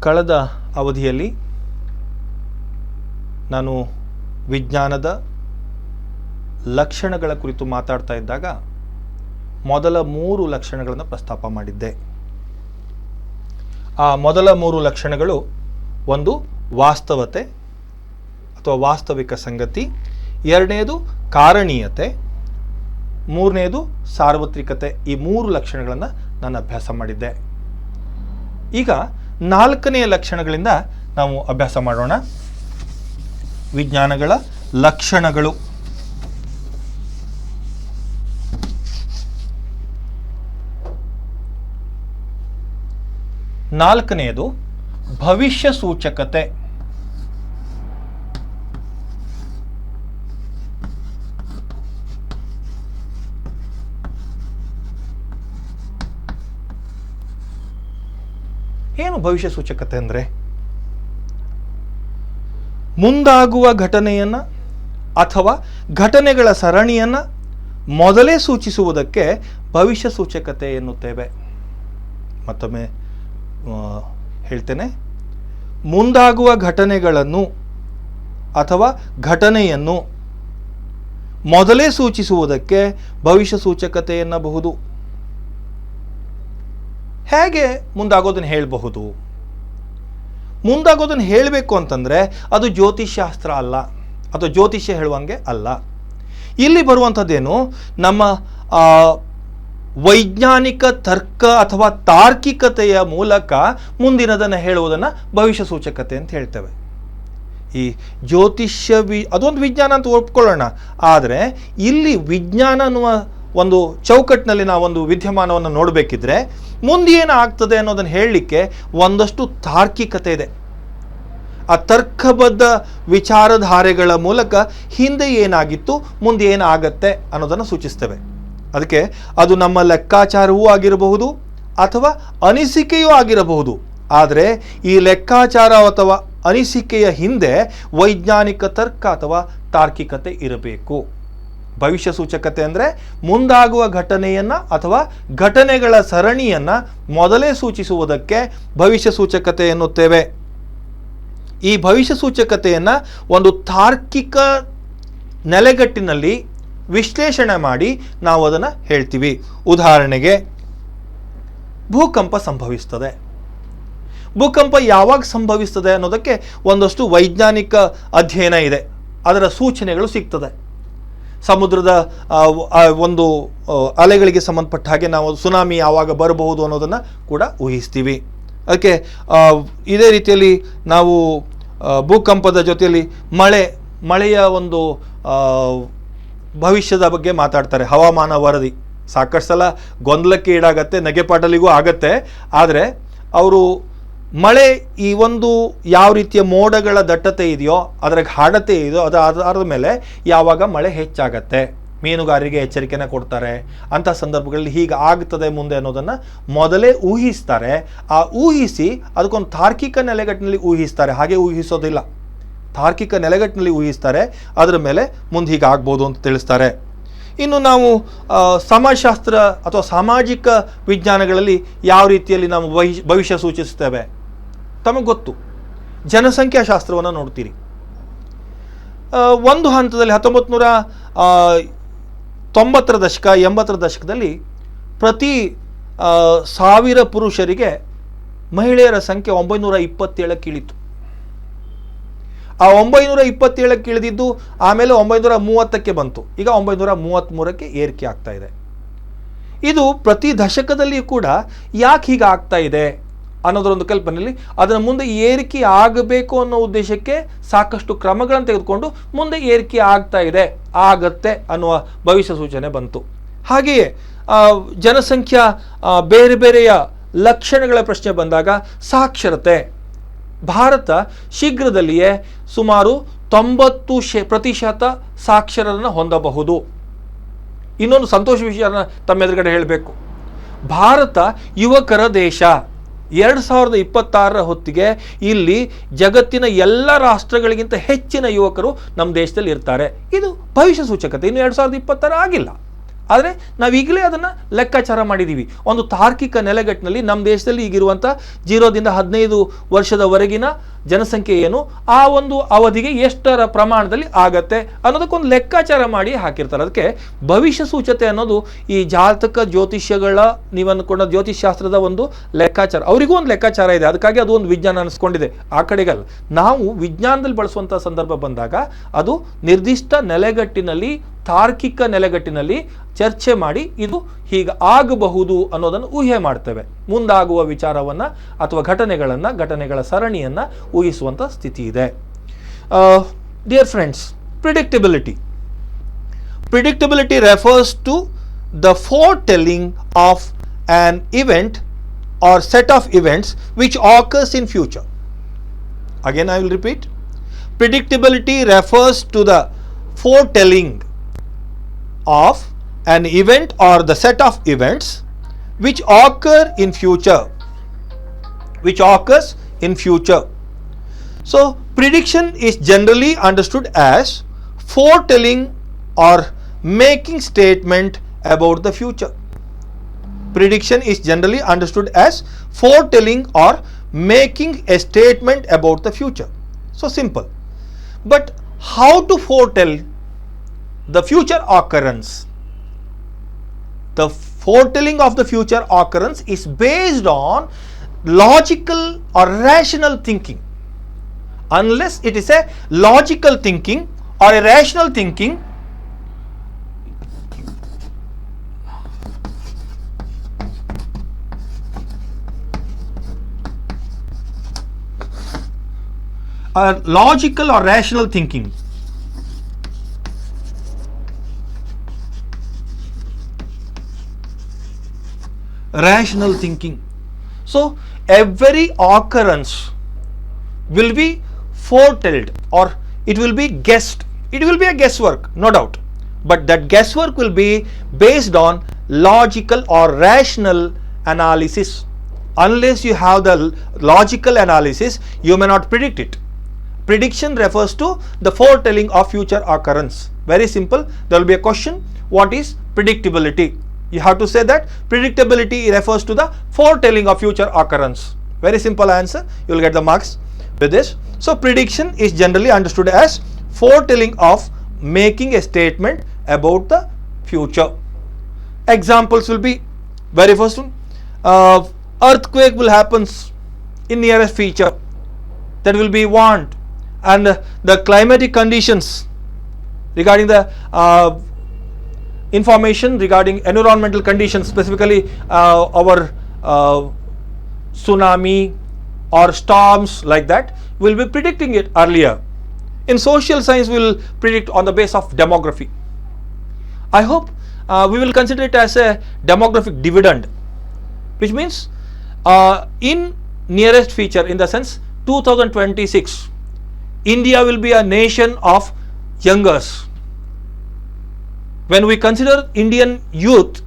ಕಳೆದ ಅವಧಿಯಲ್ಲಿ ನಾನು ವಿಜ್ಞಾನದ ಲಕ್ಷಣಗಳ ಕುರಿತು ಮಾತಾಡ್ತಾ ಇದ್ದಾಗ ಮೊದಲ 3 ಲಕ್ಷಣಗಳನ್ನು ಪ್ರಸ್ತಾಪ ಮಾಡಿದ್ದೆ. ಆ ಮೊದಲ 3 ಲಕ್ಷಣಗಳು, ಒಂದು ವಾಸ್ತವತೆ ಅಥವಾ ವಾಸ್ತವಿಕ ಸಂಗತಿ, ಎರಡನೇದು ಕಾರಣೀಯತೆ, ಮೂರನೇದು ಸಾರ್ವತ್ರಿಕತೆ. ಈ 3 ಲಕ್ಷಣಗಳನ್ನು ನಾನು ಅಭ್ಯಾಸ ಮಾಡಿದ್ದೆ. ಈಗ 4ನೇ ಲಕ್ಷಣಗಳಿಂದ ನಾವು ಅಭ್ಯಾಸ ಮಾಡೋಣ. ವಿಜ್ಞಾನಗಳ ಲಕ್ಷಣಗಳು. ನಾಲ್ಕನೆಯದು ಭವಿಷ್ಯ ಸೂಚಕತೆ. ಏನು ಭವಿಷ್ಯ ಸೂಚಕತೆ ಅಂದರೆ? ಮುಂದಾಗುವ ಘಟನೆಯನ್ನ ಅಥವಾ ಘಟನೆಗಳ ಸರಣಿಯನ್ನ ಮೊದಲೇ ಸೂಚಿಸುವುದಕ್ಕೆ ಭವಿಷ್ಯ ಸೂಚಕತೆ ಎನ್ನುತ್ತೇವೆ. ಮತ್ತೊಮ್ಮೆ ಹೇಳ್ತೇನೆ, ಮುಂದಾಗುವ ಘಟನೆಗಳನ್ನು ಅಥವಾ ಘಟನೆಯನ್ನು ಮೊದಲೇ ಸೂಚಿಸುವುದಕ್ಕೆ ಭವಿಷ್ಯ ಸೂಚಕತೆ ಎನ್ನಬಹುದು. ಹೇಗೆ ಮುಂದಾಗೋದನ್ನು ಹೇಳಬಹುದು? ಮುಂದಾಗೋದನ್ನು ಹೇಳಬೇಕು ಅಂತಂದರೆ ಅದು ಜ್ಯೋತಿಷ್ಯಾಸ್ತ್ರ ಅಲ್ಲ, ಅಥವಾ ಜ್ಯೋತಿಷ್ಯ ಹೇಳುವಂಗೆ ಅಲ್ಲ. ಇಲ್ಲಿ ಬರುವಂಥದ್ದೇನು, ನಮ್ಮ ವೈಜ್ಞಾನಿಕ ತರ್ಕ ಅಥವಾ ತಾರ್ಕಿಕತೆಯ ಮೂಲಕ ಮುಂದಿನದನ್ನು ಹೇಳುವುದನ್ನು ಭವಿಷ್ಯ ಸೂಚಕತೆ ಅಂತ ಹೇಳ್ತೇವೆ. ಈ ಜ್ಯೋತಿಷ್ಯ ಅದೊಂದು ವಿಜ್ಞಾನ ಅಂತ ಒಪ್ಕೊಳ್ಳೋಣ, ಆದರೆ ಇಲ್ಲಿ ವಿಜ್ಞಾನ ಅನ್ನುವ ಒಂದು ಚೌಕಟ್ಟಿನಲ್ಲಿ ನಾವೊಂದು ವಿದ್ಯಮಾನವನ್ನು ನೋಡಬೇಕಿದ್ರೆ ಮುಂದೆ ಏನಾಗ್ತದೆ ಅನ್ನೋದನ್ನು ಹೇಳಲಿಕ್ಕೆ ಒಂದಷ್ಟು ತಾರ್ಕಿಕತೆ ಇದೆ. ಆ ತರ್ಕಬದ್ಧ ವಿಚಾರಧಾರೆಗಳ ಮೂಲಕ ಹಿಂದೆ ಏನಾಗಿತ್ತು, ಮುಂದೆ ಏನಾಗತ್ತೆ ಅನ್ನೋದನ್ನು ಸೂಚಿಸ್ತೇವೆ. ಅದಕ್ಕೆ ಅದು ನಮ್ಮ ಲೆಕ್ಕಾಚಾರವೂ ಆಗಿರಬಹುದು ಅಥವಾ ಅನಿಸಿಕೆಯೂ ಆಗಿರಬಹುದು. ಆದರೆ ಈ ಲೆಕ್ಕಾಚಾರ ಅಥವಾ ಅನಿಸಿಕೆಯ ಹಿಂದೆ ವೈಜ್ಞಾನಿಕ ತರ್ಕ ಅಥವಾ ತಾರ್ಕಿಕತೆ ಇರಬೇಕು. ಭವಿಷ್ಯ ಸೂಚಕತೆ ಅಂದರೆ ಮುಂದಾಗುವ ಘಟನೆಯನ್ನು ಅಥವಾ ಘಟನೆಗಳ ಸರಣಿಯನ್ನು ಮೊದಲೇ ಸೂಚಿಸುವುದಕ್ಕೆ ಭವಿಷ್ಯ ಸೂಚಕತೆ ಎನ್ನುತ್ತೇವೆ. ಈ ಭವಿಷ್ಯ ಸೂಚಕತೆಯನ್ನು ಒಂದು ತಾರ್ಕಿಕ ನೆಲೆಗಟ್ಟಿನಲ್ಲಿ ವಿಶ್ಲೇಷಣೆ ಮಾಡಿ ನಾವು ಅದನ್ನು ಹೇಳ್ತೀವಿ. ಉದಾಹರಣೆಗೆ, ಭೂಕಂಪ ಸಂಭವಿಸ್ತದೆ. ಭೂಕಂಪ ಯಾವಾಗ ಸಂಭವಿಸ್ತದೆ ಅನ್ನೋದಕ್ಕೆ ಒಂದಷ್ಟು ವೈಜ್ಞಾನಿಕ ಅಧ್ಯಯನ ಇದೆ, ಅದರ ಸೂಚನೆಗಳು ಸಿಗ್ತದೆ. ಸಮುದ್ರದ ಒಂದು ಅಲೆಗಳಿಗೆ ಸಂಬಂಧಪಟ್ಟ ಹಾಗೆ ನಾವು ಸುನಾಮಿ ಯಾವಾಗ ಬರಬಹುದು ಅನ್ನೋದನ್ನು ಕೂಡ ಊಹಿಸ್ತೀವಿ. ಅದಕ್ಕೆ ಇದೇ ರೀತಿಯಲ್ಲಿ ನಾವು ಭೂಕಂಪದ ಜೊತೆಯಲ್ಲಿ ಮಳೆಯ ಒಂದು ಭವಿಷ್ಯದ ಬಗ್ಗೆ ಮಾತಾಡ್ತಾರೆ. ಹವಾಮಾನ ವರದಿ ಸಾಕಷ್ಟು ಸಲ ಗೊಂದಲಕ್ಕೆ ಈಡಾಗತ್ತೆ, ನಗೆಪಾಟಲಿಗೂ ಆಗತ್ತೆ. ಆದರೆ ಅವರು ಮಳೆ ಈ ಒಂದು ಯಾವ ರೀತಿಯ ಮೋಡಗಳ ದಟ್ಟತೆ ಇದೆಯೋ, ಅದರ ಗಾಢತೆ ಇದೆಯೋ, ಅದರ ಆಧಾರದ ಮೇಲೆ ಯಾವಾಗ ಮಳೆ ಹೆಚ್ಚಾಗತ್ತೆ, ಮೀನುಗಾರರಿಗೆ ಎಚ್ಚರಿಕೆನ ಕೊಡ್ತಾರೆ. ಅಂಥ ಸಂದರ್ಭಗಳಲ್ಲಿ ಹೀಗೆ ಆಗ್ತದೆ ಮುಂದೆ ಅನ್ನೋದನ್ನು ಮೊದಲೇ ಊಹಿಸ್ತಾರೆ. ಆ ಊಹಿಸಿ ಅದಕ್ಕೊಂದು ತಾರ್ಕಿಕ ನೆಲೆಗಟ್ಟಿನಲ್ಲಿ ಊಹಿಸ್ತಾರೆ. ಹಾಗೆ ಊಹಿಸೋದಿಲ್ಲ, ತಾರ್ಕಿಕ ನೆಲೆಗಟ್ಟಿನಲ್ಲಿ ಊಹಿಸ್ತಾರೆ. ಅದರ ಮೇಲೆ ಮುಂದೆ ಹೀಗೆ ಆಗ್ಬೋದು ಅಂತ ತಿಳಿಸ್ತಾರೆ. ಇನ್ನು ನಾವು ಸಮಾಜಶಾಸ್ತ್ರ ಅಥವಾ ಸಾಮಾಜಿಕ ವಿಜ್ಞಾನಗಳಲ್ಲಿ ಯಾವ ರೀತಿಯಲ್ಲಿ ನಾವು ಭವಿಷ್ಯ ಸೂಚಿಸ್ತೇವೆ ತಮಗೆ ಗೊತ್ತು. ಜನಸಂಖ್ಯಾಶಾಸ್ತ್ರವನ್ನು ನೋಡ್ತೀರಿ. ಒಂದು ಹಂತದಲ್ಲಿ 1990ರ ದಶಕ 80ರ ದಶಕದಲ್ಲಿ ಪ್ರತಿ 1000 ಪುರುಷರಿಗೆ ಮಹಿಳೆಯರ ಸಂಖ್ಯೆ 927ಕ್ಕೆ ಇಳಿತು. ಆ 927ಕ್ಕೆ ಇಳಿದಿದ್ದು ಆಮೇಲೆ 930ಕ್ಕೆ ಬಂತು. ಈಗ 933ಕ್ಕೆ ಏರಿಕೆ ಆಗ್ತಾ ಇದೆ. ಇದು ಪ್ರತಿ ದಶಕದಲ್ಲಿ ಕೂಡ ಯಾಕೆ ಹೀಗೆ ಆಗ್ತಾ ಇದೆ ಅನ್ನೋದರೊಂದು ಕಲ್ಪನೆಯಲ್ಲಿ ಅದನ್ನು ಮುಂದೆ ಏರಿಕೆ ಆಗಬೇಕು ಅನ್ನೋ ಉದ್ದೇಶಕ್ಕೆ ಸಾಕಷ್ಟು ಕ್ರಮಗಳನ್ನು ತೆಗೆದುಕೊಂಡು ಮುಂದೆ ಏರಿಕೆ ಆಗ್ತಾ ಇದೆ, ಆಗತ್ತೆ ಅನ್ನುವ ಭವಿಷ್ಯ ಸೂಚನೆ ಬಂತು. ಹಾಗೆಯೇ ಜನಸಂಖ್ಯಾ ಬೇರೆ ಬೇರೆಯ ಲಕ್ಷಣಗಳ ಪ್ರಶ್ನೆ ಬಂದಾಗ ಸಾಕ್ಷರತೆ, ಭಾರತ ಶೀಘ್ರದಲ್ಲಿಯೇ ಸುಮಾರು 90% ಸಾಕ್ಷರರನ್ನು ಹೊಂದಬಹುದು. ಇನ್ನೊಂದು ಸಂತೋಷ ವಿಷಯನ ತಮ್ಮೆದುರುಗಡೆ ಹೇಳಬೇಕು. ಭಾರತ ಯುವಕರ ದೇಶ. 2026ರ ಹೊತ್ತಿಗೆ ಇಲ್ಲಿ ಜಗತ್ತಿನ ಎಲ್ಲ ರಾಷ್ಟ್ರಗಳಿಗಿಂತ ಹೆಚ್ಚಿನ ಯುವಕರು ನಮ್ಮ ದೇಶದಲ್ಲಿ ಇರ್ತಾರೆ. ಇದು ಭವಿಷ್ಯ ಸೂಚಕತೆ. ಇನ್ನು 2026 ಆಗಿಲ್ಲ, ಆದರೆ ನಾವು ಈಗಲೇ ಅದನ್ನು ಲೆಕ್ಕಾಚಾರ ಮಾಡಿದ್ದೀವಿ. ಒಂದು ತಾರ್ಕಿಕ ನೆಲೆಗಟ್ಟಿನಲ್ಲಿ ನಮ್ಮ ದೇಶದಲ್ಲಿ ಈಗಿರುವಂಥ 0ದಿಂದ 15 ವರ್ಷದವರೆಗಿನ ಜನಸಂಖ್ಯೆ ಏನು, ಆ ಒಂದು ಅವಧಿಗೆ ಎಷ್ಟರ ಪ್ರಮಾಣದಲ್ಲಿ ಆಗತ್ತೆ ಅನ್ನೋದಕ್ಕೊಂದು ಲೆಕ್ಕಾಚಾರ ಮಾಡಿ ಹಾಕಿರ್ತಾರೆ. ಅದಕ್ಕೆ ಭವಿಷ್ಯ ಸೂಚತೆ ಅನ್ನೋದು ಈ ಜಾತಕ ಜ್ಯೋತಿಷ್ಯಗಳ ನೀವು ಅಂದ್ಕೊಂಡ ಜ್ಯೋತಿಷ್ಶಾಸ್ತ್ರದ ಒಂದು ಲೆಕ್ಕಾಚಾರ. ಅವರಿಗೂ ಒಂದು ಲೆಕ್ಕಾಚಾರ ಇದೆ, ಅದಕ್ಕಾಗಿ ಅದು ಒಂದು ವಿಜ್ಞಾನ ಅನಿಸ್ಕೊಂಡಿದೆ. ಆ ಕಡೆಗಲ್ಲ, ನಾವು ವಿಜ್ಞಾನದಲ್ಲಿ ಬಳಸುವಂಥ ಸಂದರ್ಭ ಬಂದಾಗ ಅದು ನಿರ್ದಿಷ್ಟ ನೆಲೆಗಟ್ಟಿನಲ್ಲಿ, ತಾರ್ಕಿಕ ನೆಲೆಗಟ್ಟಿನಲ್ಲಿ ಚರ್ಚೆ ಮಾಡಿ ಇದು ಹೀಗೆ ಆಗಬಹುದು ಅನ್ನೋದನ್ನು ಊಹೆ ಮಾಡ್ತೇವೆ. ಮುಂದಾಗುವ ವಿಚಾರವನ್ನು ಅಥವಾ ಘಟನೆಗಳ ಸರಣಿಯನ್ನು ಊಹಿಸುವಂಥ ಸ್ಥಿತಿ ಇದೆ. Dear friends, ಪ್ರಿಡಿಕ್ಟಬಿಲಿಟಿ refers to the foretelling of an event or set of events which occurs in future. Again I will repeat, predictability refers to the foretelling of an event or the set of events which occurs in future. So prediction is generally understood as foretelling or making statement about the future. Prediction is generally understood as foretelling or making a statement about the future. So simple. But how to foretell the future occurrence? The foretelling of the future occurrence is based on logical or rational thinking. Unless it is a logical thinking or a rational thinking, logical or rational thinking. Rational thinking. So every occurrence will be foretold or it will be guessed. It will be a guesswork, no doubt. But that guesswork will be based on logical or rational analysis. Unless you have the logical analysis, you may not predict it. Prediction refers to the foretelling of future occurrence. Very simple. There will be a question, what is predictability? You have to say that predictability refers to the foretelling of future occurrence. Very simple answer. You will get the marks with this. So prediction is generally understood as foretelling of making a statement about the future. Examples will be, very first one, earthquake will happen in nearest future. That will be warned. And the climatic conditions regarding the information regarding environmental conditions, specifically our tsunami or storms like that, will be predicting it earlier. In social science, we will predict on the basis of demography. I hope we will consider it as a demographic dividend, which means in nearest future, in the sense 2026, India will be a nation of youngers. When we consider Indian youth,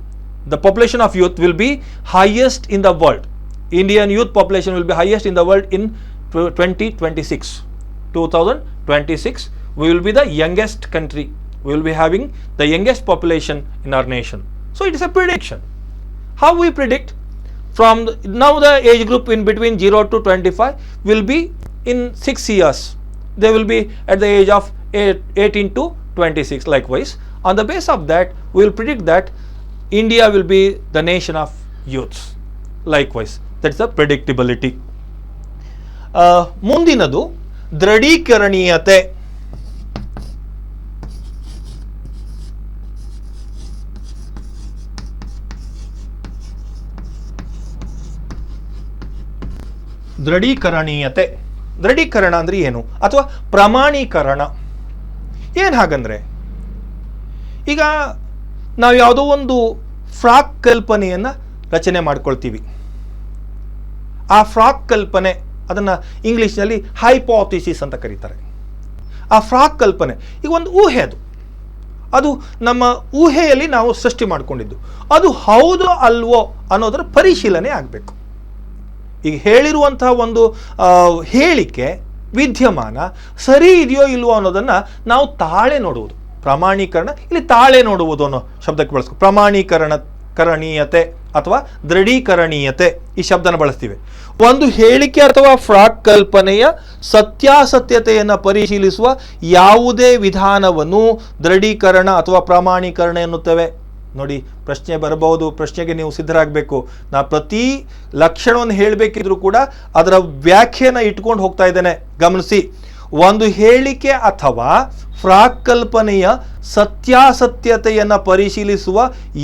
the population of youth will be highest in the world. Indian youth population will be highest in the world in 2026. 2026, we will be the youngest country. We will be having the youngest population in our nation. So it is a prediction. How we predict? From now the age group in between 0 to 25 will be in 6 years. They will be at the age of 18 to 26 likewise. On the basis of that, we will predict that India will be the nation of youths. Likewise, that's the predictability. ಮುಂದಿನದು ದೃಢೀಕರಣೀಯತೆ. ದೃಢೀಕರಣ ಅಂದ್ರೆ ಏನು, ಅಥವಾ ಪ್ರಮಾಣೀಕರಣ ಏನು? ಹಾಗಂದ್ರೆ ಈಗ ನಾವು ಯಾವುದೋ ಒಂದು ಫ್ರಾಕ್ ಕಲ್ಪನೆಯನ್ನು ರಚನೆ ಮಾಡ್ಕೊಳ್ತೀವಿ. ಆ ಫ್ರಾಕ್ ಕಲ್ಪನೆ, ಅದನ್ನು ಇಂಗ್ಲೀಷ್ನಲ್ಲಿ ಹೈಪೋಥಿಸಿಸ್ ಅಂತ ಕರೀತಾರೆ. ಆ ಫ್ರಾಕ್ ಕಲ್ಪನೆ ಈಗ ಒಂದು ಊಹೆ, ಅದು ನಮ್ಮ ಊಹೆಯಲ್ಲಿ ನಾವು ಸೃಷ್ಟಿ ಮಾಡಿಕೊಂಡಿದ್ದು. ಅದು ಹೌದೋ ಅಲ್ವೋ ಅನ್ನೋದರ ಪರಿಶೀಲನೆ ಆಗಬೇಕು. ಈಗ ಹೇಳಿರುವಂತಹ ಒಂದು ಹೇಳಿಕೆ, ವಿದ್ಯಮಾನ ಸರಿ ಇದೆಯೋ ಇಲ್ವೋ ಅನ್ನೋದನ್ನು ನಾವು ತಾಳೆ ನೋಡುವುದು. ಪ್ರಮಾಣೀಕರಣ, ಇಲ್ಲಿ ತಾಳೆ ನೋಡುವುದು ಅನ್ನೋ ಶಬ್ದಕ್ಕೆ ಬಳಸ್ಕೊ. ಕರಣೀಯತೆ ಅಥವಾ ದೃಢೀಕರಣೀಯತೆ ಈ ಶಬ್ದನ ಬಳಸ್ತೀವಿ. ಒಂದು ಹೇಳಿಕೆ ಅಥವಾ ಫ್ರಾಕ್ ಕಲ್ಪನೆಯ ಸತ್ಯಾಸತ್ಯತೆಯನ್ನು ಪರಿಶೀಲಿಸುವ ಯಾವುದೇ ವಿಧಾನವನ್ನು ದೃಢೀಕರಣ ಅಥವಾ ಪ್ರಮಾಣೀಕರಣ ಎನ್ನುತ್ತೇವೆ. ನೋಡಿ, ಪ್ರಶ್ನೆ ಬರಬಹುದು, ಪ್ರಶ್ನೆಗೆ ನೀವು ಸಿದ್ಧರಾಗಬೇಕು. ನಾ ಪ್ರತಿ ಲಕ್ಷಣವನ್ನು ಹೇಳಬೇಕಿದ್ರೂ ಕೂಡ ಅದರ ವ್ಯಾಖ್ಯೆಯನ್ನು ಇಟ್ಕೊಂಡು ಹೋಗ್ತಾ ಇದ್ದೇನೆ, ಗಮನಿಸಿ. ಒಂದು ಹೇಳಿಕೆ ಅಥವಾ ಫ್ರಾಕ್ ಕಲ್ಪನೆಯ ಸತ್ಯಾಸತ್ಯತೆಯನ್ನು ಪರಿಶೀಲಿಸುವ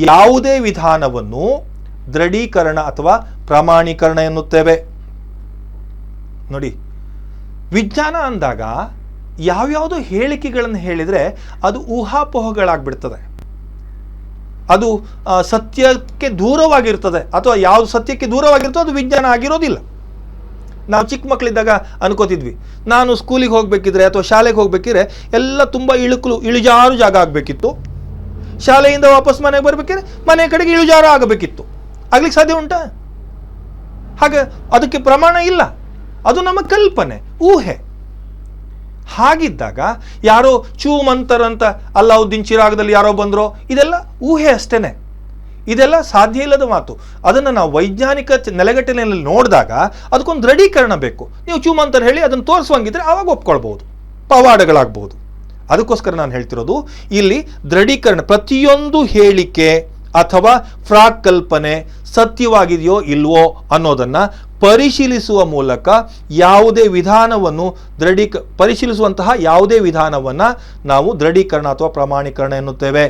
ಯಾವುದೇ ವಿಧಾನವನ್ನು ದೃಢೀಕರಣ ಅಥವಾ ಪ್ರಮಾಣೀಕರಣ ಎನ್ನುತ್ತೇವೆ. ನೋಡಿ, ವಿಜ್ಞಾನ ಅಂದಾಗ ಯಾವ್ಯಾವುದೋ ಹೇಳಿಕೆಗಳನ್ನು ಹೇಳಿದರೆ ಅದು ಊಹಾಪೋಹಗಳಾಗ್ಬಿಡ್ತದೆ, ಅದು ಸತ್ಯಕ್ಕೆ ದೂರವಾಗಿರ್ತದೆ. ಅಥವಾ ಯಾವುದು ಸತ್ಯಕ್ಕೆ ದೂರವಾಗಿರ್ತೋ ಅದು ವಿಜ್ಞಾನ ಆಗಿರೋದಿಲ್ಲ. ನಾವು ಚಿಕ್ಕ ಮಕ್ಕಳಿದ್ದಾಗ ಅನ್ಕೋತಿದ್ವಿ, ನಾನು ಸ್ಕೂಲಿಗೆ ಹೋಗಬೇಕಿದ್ರೆ ಅಥವಾ ಶಾಲೆಗೆ ಹೋಗ್ಬೇಕಿದ್ರೆ ಎಲ್ಲ ತುಂಬ ಇಳಿಜಾರು ಜಾಗ ಆಗಬೇಕಿತ್ತು, ಶಾಲೆಯಿಂದ ವಾಪಸ್ ಮನೆಗೆ ಬರಬೇಕಿದ್ರೆ ಮನೆ ಕಡೆಗೆ ಇಳಿಜಾರು ಆಗಬೇಕಿತ್ತು. ಆಗ್ಲಿಕ್ಕೆ ಸಾಧ್ಯ ಉಂಟಾ? ಹಾಗೆ ಅದಕ್ಕೆ ಪ್ರಮಾಣ ಇಲ್ಲ, ಅದು ನಮ್ಮ ಕಲ್ಪನೆ, ಊಹೆ. ಹಾಗಿದ್ದಾಗ ಯಾರೋ ಚೂಮಂತರಂತ ಅಲ್ಲಾವುದ್ದೀನ್ ಚಿರಾಗದಲ್ಲಿ ಯಾರೋ ಬಂದರೋ, ಇದೆಲ್ಲ ಊಹೆ ಅಷ್ಟೇನೆ, ಇದೆಲ್ಲ ಸಾಧ್ಯ ಇಲ್ಲದ ಮಾತು. ಅದನ್ನು ನಾವು ವೈಜ್ಞಾನಿಕ ನೆಲೆಗಟ್ಟಿನಲ್ಲಿ ನೋಡಿದಾಗ ಅದಕ್ಕೊಂದು ದೃಢೀಕರಣ ಬೇಕು. ನೀವು ಚೂಮಂತರ ಹೇಳಿ ಅದನ್ನು ತೋರಿಸುವಂಗಿದ್ರೆ ಆವಾಗ ಒಪ್ಕೊಳ್ಬಹುದು, ಪವಾಡಗಳಾಗಬಹುದು. ಅದಕ್ಕೋಸ್ಕರ ನಾನು ಹೇಳ್ತಿರೋದು ಇಲ್ಲಿ ದೃಢೀಕರಣ. ಪ್ರತಿಯೊಂದು ಹೇಳಿಕೆ ಅಥವಾ ಫ್ರಾಕ್ ಕಲ್ಪನೆ ಸತ್ಯವಾಗಿದೆಯೋ ಇಲ್ವೋ ಅನ್ನೋದನ್ನು ಪರಿಶೀಲಿಸುವ ಮೂಲಕ ಯಾವುದೇ ವಿಧಾನವನ್ನು ಪರಿಶೀಲಿಸುವಂತಹ ಯಾವುದೇ ವಿಧಾನವನ್ನು ನಾವು ದೃಢೀಕರಣ ಅಥವಾ ಪ್ರಮಾಣೀಕರಣ ಎನ್ನುತ್ತೇವೆ.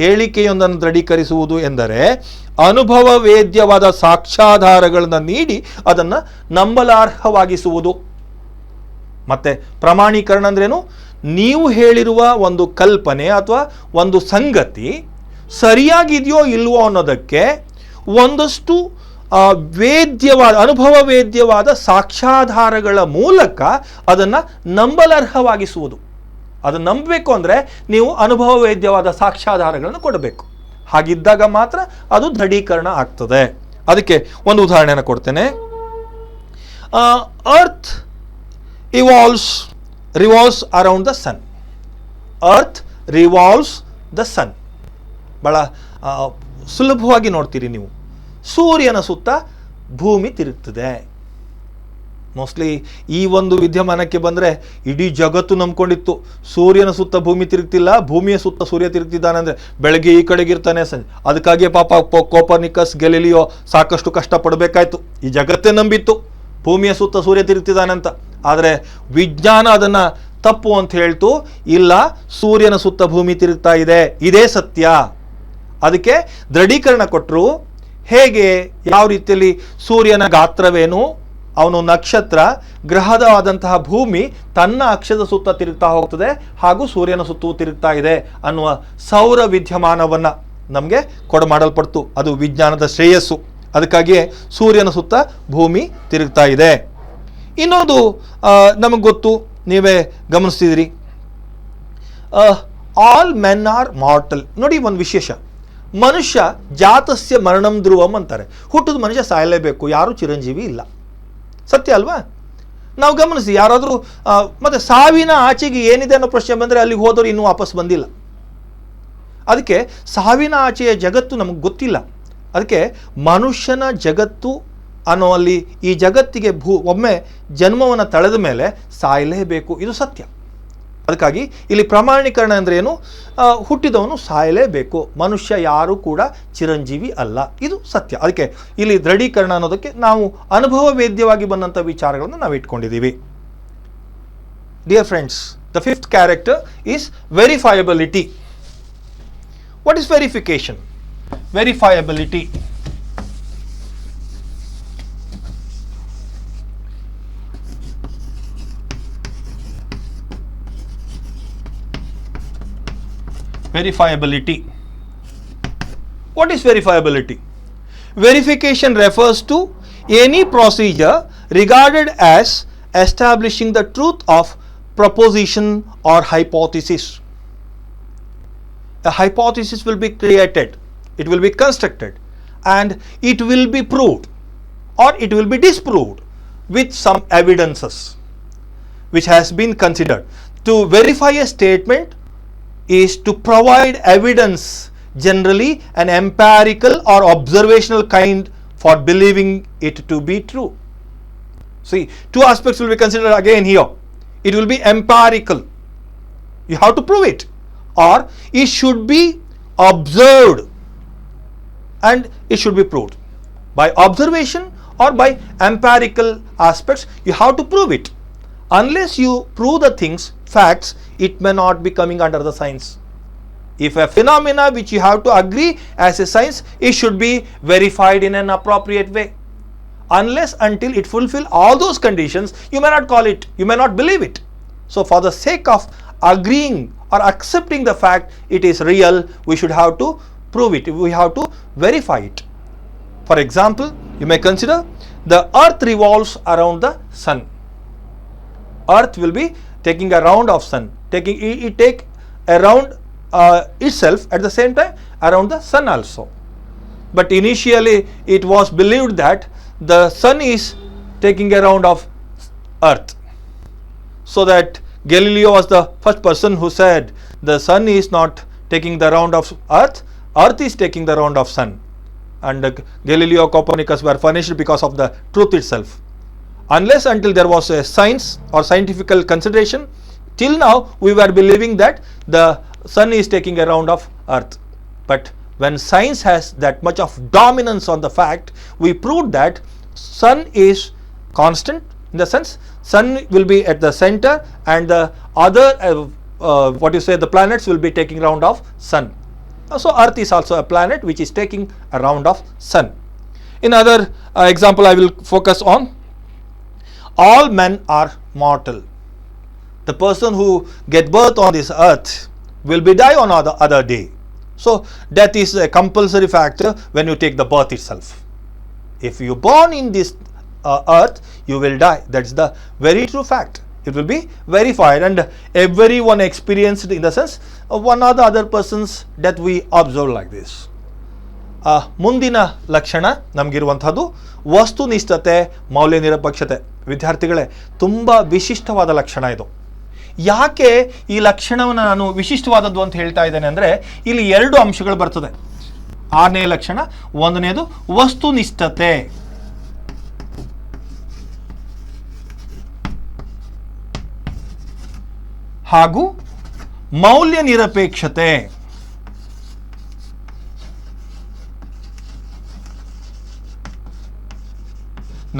ಹೇಳಿಕೆಯೊಂದನ್ನು ದೃಢೀಕರಿಸುವುದು ಎಂದರೆ ಅನುಭವ ವೇದ್ಯವಾದ ಸಾಕ್ಷ್ಯಾಧಾರಗಳನ್ನು ನೀಡಿ ಅದನ್ನು ನಂಬಲಾರ್ಹವಾಗಿಸುವುದು. ಮತ್ತೆ ಪ್ರಮಾಣೀಕರಣ ಅಂದ್ರೇನು? ನೀವು ಹೇಳಿರುವ ಒಂದು ಕಲ್ಪನೆ ಅಥವಾ ಒಂದು ಸಂಗತಿ ಸರಿಯಾಗಿದೆಯೋ ಇಲ್ವೋ ಅನ್ನೋದಕ್ಕೆ ಒಂದಷ್ಟು ಅನುಭವ ವೇದ್ಯವಾದ ಸಾಕ್ಷ್ಯಾಧಾರಗಳ ಮೂಲಕ ಅದನ್ನು ನಂಬಲರ್ಹವಾಗಿಸುವುದು. ಅದನ್ನು ನಂಬಬೇಕು ಅಂದರೆ ನೀವು ಅನುಭವ ವೇದ್ಯವಾದ ಸಾಕ್ಷ್ಯಾಧಾರಗಳನ್ನು ಕೊಡಬೇಕು. ಹಾಗಿದ್ದಾಗ ಮಾತ್ರ ಅದು ದೃಢೀಕರಣ ಆಗ್ತದೆ. ಅದಕ್ಕೆ ಒಂದು ಉದಾಹರಣೆಯನ್ನು ಕೊಡ್ತೇನೆ. Earth revolves around the sun. Earth revolves the sun. ಬಹಳ ಸುಲಭವಾಗಿ ನೋಡ್ತೀರಿ ನೀವು. ಸೂರ್ಯನ ಸುತ್ತ ಭೂಮಿ ತಿರುಗ್ತದೆ. ಮೋಸ್ಟ್ಲಿ ಈ ಒಂದು ವಿದ್ಯಮಾನಕ್ಕೆ ಬಂದರೆ ಇಡೀ ಜಗತ್ತು ನಂಬ್ಕೊಂಡಿತ್ತು ಸೂರ್ಯನ ಸುತ್ತ ಭೂಮಿ ತಿರುಗ್ತಿಲ್ಲ, ಭೂಮಿಯ ಸುತ್ತ ಸೂರ್ಯ ತಿರುಗ್ತಿದ್ದಾನೆ ಅಂದರೆ ಬೆಳಗ್ಗೆ ಈ ಕಡೆಗಿರ್ತಾನೆ, ಸಂಜೆ. ಅದಕ್ಕಾಗಿಯೇ ಪಾಪ ಕೋಪರ್ನಿಕಸ್, ಗೆಲಿಲಿಯೋ ಸಾಕಷ್ಟು ಕಷ್ಟಪಡಬೇಕಾಯ್ತು. ಈ ಜಗತ್ತೇ ನಂಬಿತ್ತು ಭೂಮಿಯ ಸುತ್ತ ಸೂರ್ಯ ತಿರುಗ್ತಿದ್ದಾನೆ ಅಂತ. ಆದರೆ ವಿಜ್ಞಾನ ಅದನ್ನು ತಪ್ಪು ಅಂತ ಹೇಳ್ತು. ಇಲ್ಲ, ಸೂರ್ಯನ ಸುತ್ತ ಭೂಮಿ ತಿರುಗ್ತಾ ಇದೆ, ಇದೇ ಸತ್ಯ. ಅದಕ್ಕೆ ದೃಢೀಕರಣ ಕೊಟ್ಟರು. ಹೇಗೆ, ಯಾವ ರೀತಿಯಲ್ಲಿ? ಸೂರ್ಯನ ಗಾತ್ರವೇನು, ಅವನು ನಕ್ಷತ್ರ, ಗ್ರಹದವಾದಂತಹ ಭೂಮಿ ತನ್ನ ಅಕ್ಷದ ಸುತ್ತ ತಿರುಗ್ತಾ ಹೋಗ್ತದೆ, ಹಾಗೂ ಸೂರ್ಯನ ಸುತ್ತೂ ತಿರುಗ್ತಾ ಇದೆ ಅನ್ನುವ ಸೌರ ವಿದ್ಯಮಾನವನ್ನು ನಮಗೆ ಕೊಡಮಾಡಲ್ಪಡ್ತು. ಅದು ವಿಜ್ಞಾನದ ಶ್ರೇಯಸ್ಸು. ಅದಕ್ಕಾಗಿಯೇ ಸೂರ್ಯನ ಸುತ್ತ ಭೂಮಿ ತಿರುಗ್ತಾ ಇದೆ. ಇನ್ನೊಂದು ನಮಗೆ ಗೊತ್ತು, ನೀವೇ ಗಮನಿಸ್ತಿದ್ರಿ, ಆಲ್ ಮೆನ್ ಆರ್ ಮಾರ್ಟಲ್. ನೋಡಿ, ಒಂದು ವಿಶೇಷ, ಮನುಷ್ಯ ಜಾತಸ್ಯ ಮರಣಂ ಧ್ರುವಂ ಅಂತಾರೆ. ಹುಟ್ಟಿದ ಮನುಷ್ಯ ಸಾಯಲೇಬೇಕು, ಯಾರೂ ಚಿರಂಜೀವಿ ಇಲ್ಲ. ಸತ್ಯ ಅಲ್ವಾ? ನಾವು ಗಮನಿಸಿ, ಯಾರಾದರೂ ಮತ್ತೆ ಸಾವಿನ ಆಚೆಗೆ ಏನಿದೆ ಅನ್ನೋ ಪ್ರಶ್ನೆ ಬಂದರೆ ಅಲ್ಲಿಗೆ ಹೋದವರು ಇನ್ನೂ ವಾಪಸ್ ಬಂದಿಲ್ಲ. ಅದಕ್ಕೆ ಸಾವಿನ ಆಚೆಯ ಜಗತ್ತು ನಮಗೆ ಗೊತ್ತಿಲ್ಲ. ಅದಕ್ಕೆ ಮನುಷ್ಯನ ಜಗತ್ತು ಅನ್ನೋ ಅಲ್ಲಿ ಈ ಜಗತ್ತಿಗೆ ಒಮ್ಮೆ ಜನ್ಮವನ್ನು ತಳೆದ ಮೇಲೆ ಸಾಯಲೇಬೇಕು, ಇದು ಸತ್ಯ. ಅದಕ್ಕಾಗಿ ಇಲ್ಲಿ ಪ್ರಮಾಣೀಕರಣ ಅಂದರೆ ಏನು? ಹುಟ್ಟಿದವನು ಸಾಯಲೇಬೇಕು, ಮನುಷ್ಯ ಯಾರೂ ಕೂಡ ಚಿರಂಜೀವಿ ಅಲ್ಲ, ಇದು ಸತ್ಯ. ಅದಕ್ಕೆ ಇಲ್ಲಿ ದೃಢೀಕರಣ ಅನ್ನೋದಕ್ಕೆ ನಾವು ಅನುಭವ ವೇದ್ಯವಾಗಿ ಬಂದಂಥ ವಿಚಾರಗಳನ್ನು ನಾವು ಇಟ್ಕೊಂಡಿದ್ದೀವಿ. Dear friends, the fifth character is verifiability. What is verification? Verifiability. Verifiability. What is verifiability? Verification refers to any procedure regarded as establishing the truth of proposition or hypothesis. A hypothesis will be created, it will be constructed, and it will be proved or it will be disproved with some evidences which has been considered. To verify a statement is to provide evidence, generally an empirical or observational kind, for believing it to be true. See, two aspects will be considered again here. It will be empirical. You have to prove it. Or it should be observed and it should be proved. By observation or by empirical aspects, you have to prove it. Unless you prove the things, facts, it may not be coming under the science. If a phenomena which you have to agree as a science, it should be verified in an appropriate way. Unless until it fulfill all those conditions, you may not call it, you may not believe it. So for the sake of agreeing or accepting the fact it is real, we should have to prove it, we have to verify it. For example, you may consider the earth revolves around the sun. Earth will be taking a round of sun, it take a round itself at the same time around the sun also. But initially it was believed that the sun is taking a round of earth. So that Galileo was the first person who said the sun is not taking the round of earth, earth is taking the round of sun. And Galileo, Copernicus were punished because of the truth itself. Unless until there was a science or scientific consideration, till now we were believing that the sun is taking a round of earth. But when science has that much of dominance on the fact, we proved that sun is constant, in the sense sun will be at the center and the other the planets will be taking round of sun. So earth is also a planet which is taking a round of sun. In other example, I will focus on all men are mortal. The person who get birth on this earth will be die on the other day. So death is a compulsory factor when you take the birth itself. If you born in this earth, you will die. That's the very true fact. It will be verified and everyone experienced, in the sense one or the other person's death we observe like this. ಮುಂದಿನ ಲಕ್ಷಣ ನಮಗಿರುವಂಥದ್ದು ವಸ್ತುನಿಷ್ಠತೆ, ಮೌಲ್ಯ ನಿರಪೇಕ್ಷತೆ. ವಿದ್ಯಾರ್ಥಿಗಳೇ, ತುಂಬ ವಿಶಿಷ್ಟವಾದ ಲಕ್ಷಣ ಇದು. ಯಾಕೆ ಈ ಲಕ್ಷಣವನ್ನು ನಾನು ವಿಶಿಷ್ಟವಾದದ್ದು ಅಂತ ಹೇಳ್ತಾ ಇದ್ದೇನೆ ಅಂದರೆ, ಇಲ್ಲಿ ಎರಡು ಅಂಶಗಳು ಬರ್ತದೆ. 6ನೇ ಲಕ್ಷಣ, ಒಂದನೇದು ವಸ್ತುನಿಷ್ಠತೆ, ಹಾಗೂ ಮೌಲ್ಯ ನಿರಪೇಕ್ಷತೆ.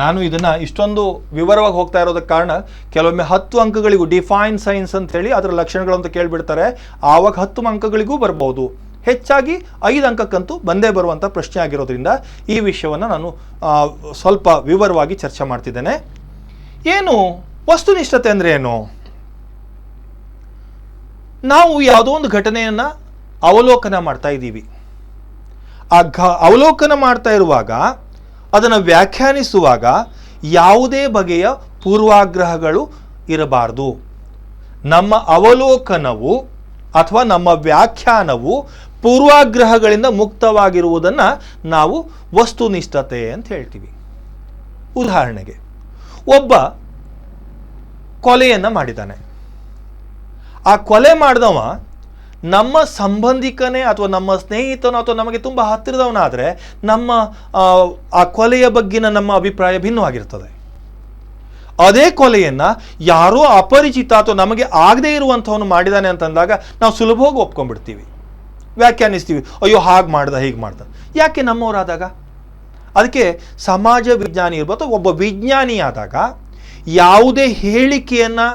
ನಾನು ಇದನ್ನ ಇಷ್ಟೊಂದು ವಿವರವಾಗಿ ಹೋಗ್ತಾ ಇರೋದಕ್ಕೆ ಕಾರಣ, ಕೆಲವೊಮ್ಮೆ 10 ಅಂಕಗಳಿಗೂ ಡಿಫೈನ್ ಸೈನ್ಸ್ ಅಂತ ಹೇಳಿ ಅದರ ಲಕ್ಷಣಗಳು ಅಂತ ಕೇಳಿಬಿಡ್ತಾರೆ. ಆವಾಗ 10 ಅಂಕಗಳಿಗೂ ಬರ್ಬೋದು. ಹೆಚ್ಚಾಗಿ 5 ಅಂಕಕ್ಕಂತೂ ಬಂದೇ ಬರುವಂಥ ಪ್ರಶ್ನೆ ಆಗಿರೋದ್ರಿಂದ ಈ ವಿಷಯವನ್ನು ನಾನು ಸ್ವಲ್ಪ ವಿವರವಾಗಿ ಚರ್ಚೆ ಮಾಡ್ತಿದ್ದೇನೆ. ಏನು ವಸ್ತುನಿಷ್ಠತೆ ಅಂದರೆ ಏನು? ನಾವು ಯಾವುದೋ ಒಂದು ಘಟನೆಯನ್ನು ಅವಲೋಕನ ಮಾಡ್ತಾ ಇದ್ದೀವಿ. ಅವಲೋಕನ ಮಾಡ್ತಾ ಇರುವಾಗ, ಅದನ್ನು ವ್ಯಾಖ್ಯಾನಿಸುವಾಗ ಯಾವುದೇ ಬಗೆಯ ಪೂರ್ವಾಗ್ರಹಗಳು ಇರಬಾರ್ದು. ನಮ್ಮ ಅವಲೋಕನವು ಅಥವಾ ನಮ್ಮ ವ್ಯಾಖ್ಯಾನವು ಪೂರ್ವಾಗ್ರಹಗಳಿಂದ ಮುಕ್ತವಾಗಿರುವುದನ್ನು ನಾವು ವಸ್ತುನಿಷ್ಠತೆ ಅಂತ ಹೇಳ್ತೀವಿ. ಉದಾಹರಣೆಗೆ, ಒಬ್ಬ ಕೊಲೆಯನ್ನು ಮಾಡಿದ್ದಾನೆ. ಆ ಕೊಲೆ ಮಾಡಿದವ ನಮ್ಮ ಸಂಬಂಧಿಕನೇ ಅಥವಾ ನಮ್ಮ ಸ್ನೇಹಿತನೋ ಅಥವಾ ನಮಗೆ ತುಂಬ ಹತ್ತಿರದವನಾದರೆ ನಮ್ಮ ಆ ಕೊಲೆಯ ಬಗ್ಗಿನ ನಮ್ಮ ಅಭಿಪ್ರಾಯ ಭಿನ್ನವಾಗಿರ್ತದೆ. ಅದೇ ಕೊಲೆಯನ್ನು ಯಾರೋ ಅಪರಿಚಿತ ಅಥವಾ ನಮಗೆ ಆಗದೇ ಇರುವಂಥವನು ಮಾಡಿದ್ದಾನೆ ಅಂತಂದಾಗ ನಾವು ಸುಲಭವಾಗಿ ಒಪ್ಕೊಂಡ್ಬಿಡ್ತೀವಿ, ವ್ಯಾಖ್ಯಾನಿಸ್ತೀವಿ. ಅಯ್ಯೋ, ಹಾಗೆ ಮಾಡ್ದ, ಹೀಗೆ ಮಾಡ್ದ. ಯಾಕೆ? ನಮ್ಮವರಾದಾಗ. ಅದಕ್ಕೆ ಸಮಾಜ ವಿಜ್ಞಾನಿ ಇರ್ಬೋದು, ಒಬ್ಬ ವಿಜ್ಞಾನಿ ಆದಾಗ ಯಾವುದೇ ಹೇಳಿಕೆಯನ್ನು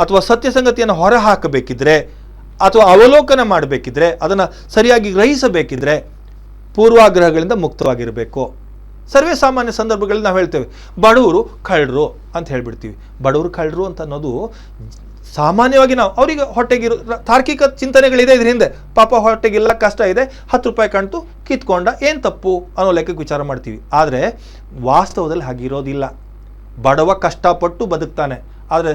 ಅಥವಾ ಸತ್ಯ ಸಂಗತಿಯನ್ನು ಹೊರ ಹಾಕಬೇಕಿದ್ರೆ ಅಥವಾ ಅವಲೋಕನ ಮಾಡಬೇಕಿದ್ರೆ, ಅದನ್ನು ಸರಿಯಾಗಿ ಗ್ರಹಿಸಬೇಕಿದ್ರೆ ಪೂರ್ವಾಗ್ರಹಗಳಿಂದ ಮುಕ್ತವಾಗಿರಬೇಕು. ಸರ್ವೇ ಸಾಮಾನ್ಯ ಸಂದರ್ಭಗಳಲ್ಲಿ ನಾವು ಹೇಳ್ತೇವೆ ಬಡವರು ಕಳ್ಳರು ಅಂತ ಹೇಳ್ಬಿಡ್ತೀವಿ. ಬಡವರು ಕಳ್ಳರು ಅಂತ ಅನ್ನೋದು ಸಾಮಾನ್ಯವಾಗಿ ನಾವು ಅವರಿಗೆ ಹೊಟ್ಟೆಗಿರೋ ತಾರ್ಕಿಕ ಚಿಂತನೆಗಳಿದೆ ಇದ್ರ ಹಿಂದೆ. ಪಾಪ ಹೊಟ್ಟೆಗಿಲ್ಲ, ಕಷ್ಟ ಇದೆ, 10 ರೂಪಾಯಿ ಕಾಣ್ತು, ಕಿತ್ಕೊಂಡ, ಏನು ತಪ್ಪು ಅನ್ನೋ ಲೆಕ್ಕಕ್ಕೆ ವಿಚಾರ ಮಾಡ್ತೀವಿ. ಆದರೆ ವಾಸ್ತವದಲ್ಲಿ ಹಾಗಿರೋದಿಲ್ಲ. ಬಡವ ಕಷ್ಟಪಟ್ಟು ಬದುಕ್ತಾನೆ. ಆದರೆ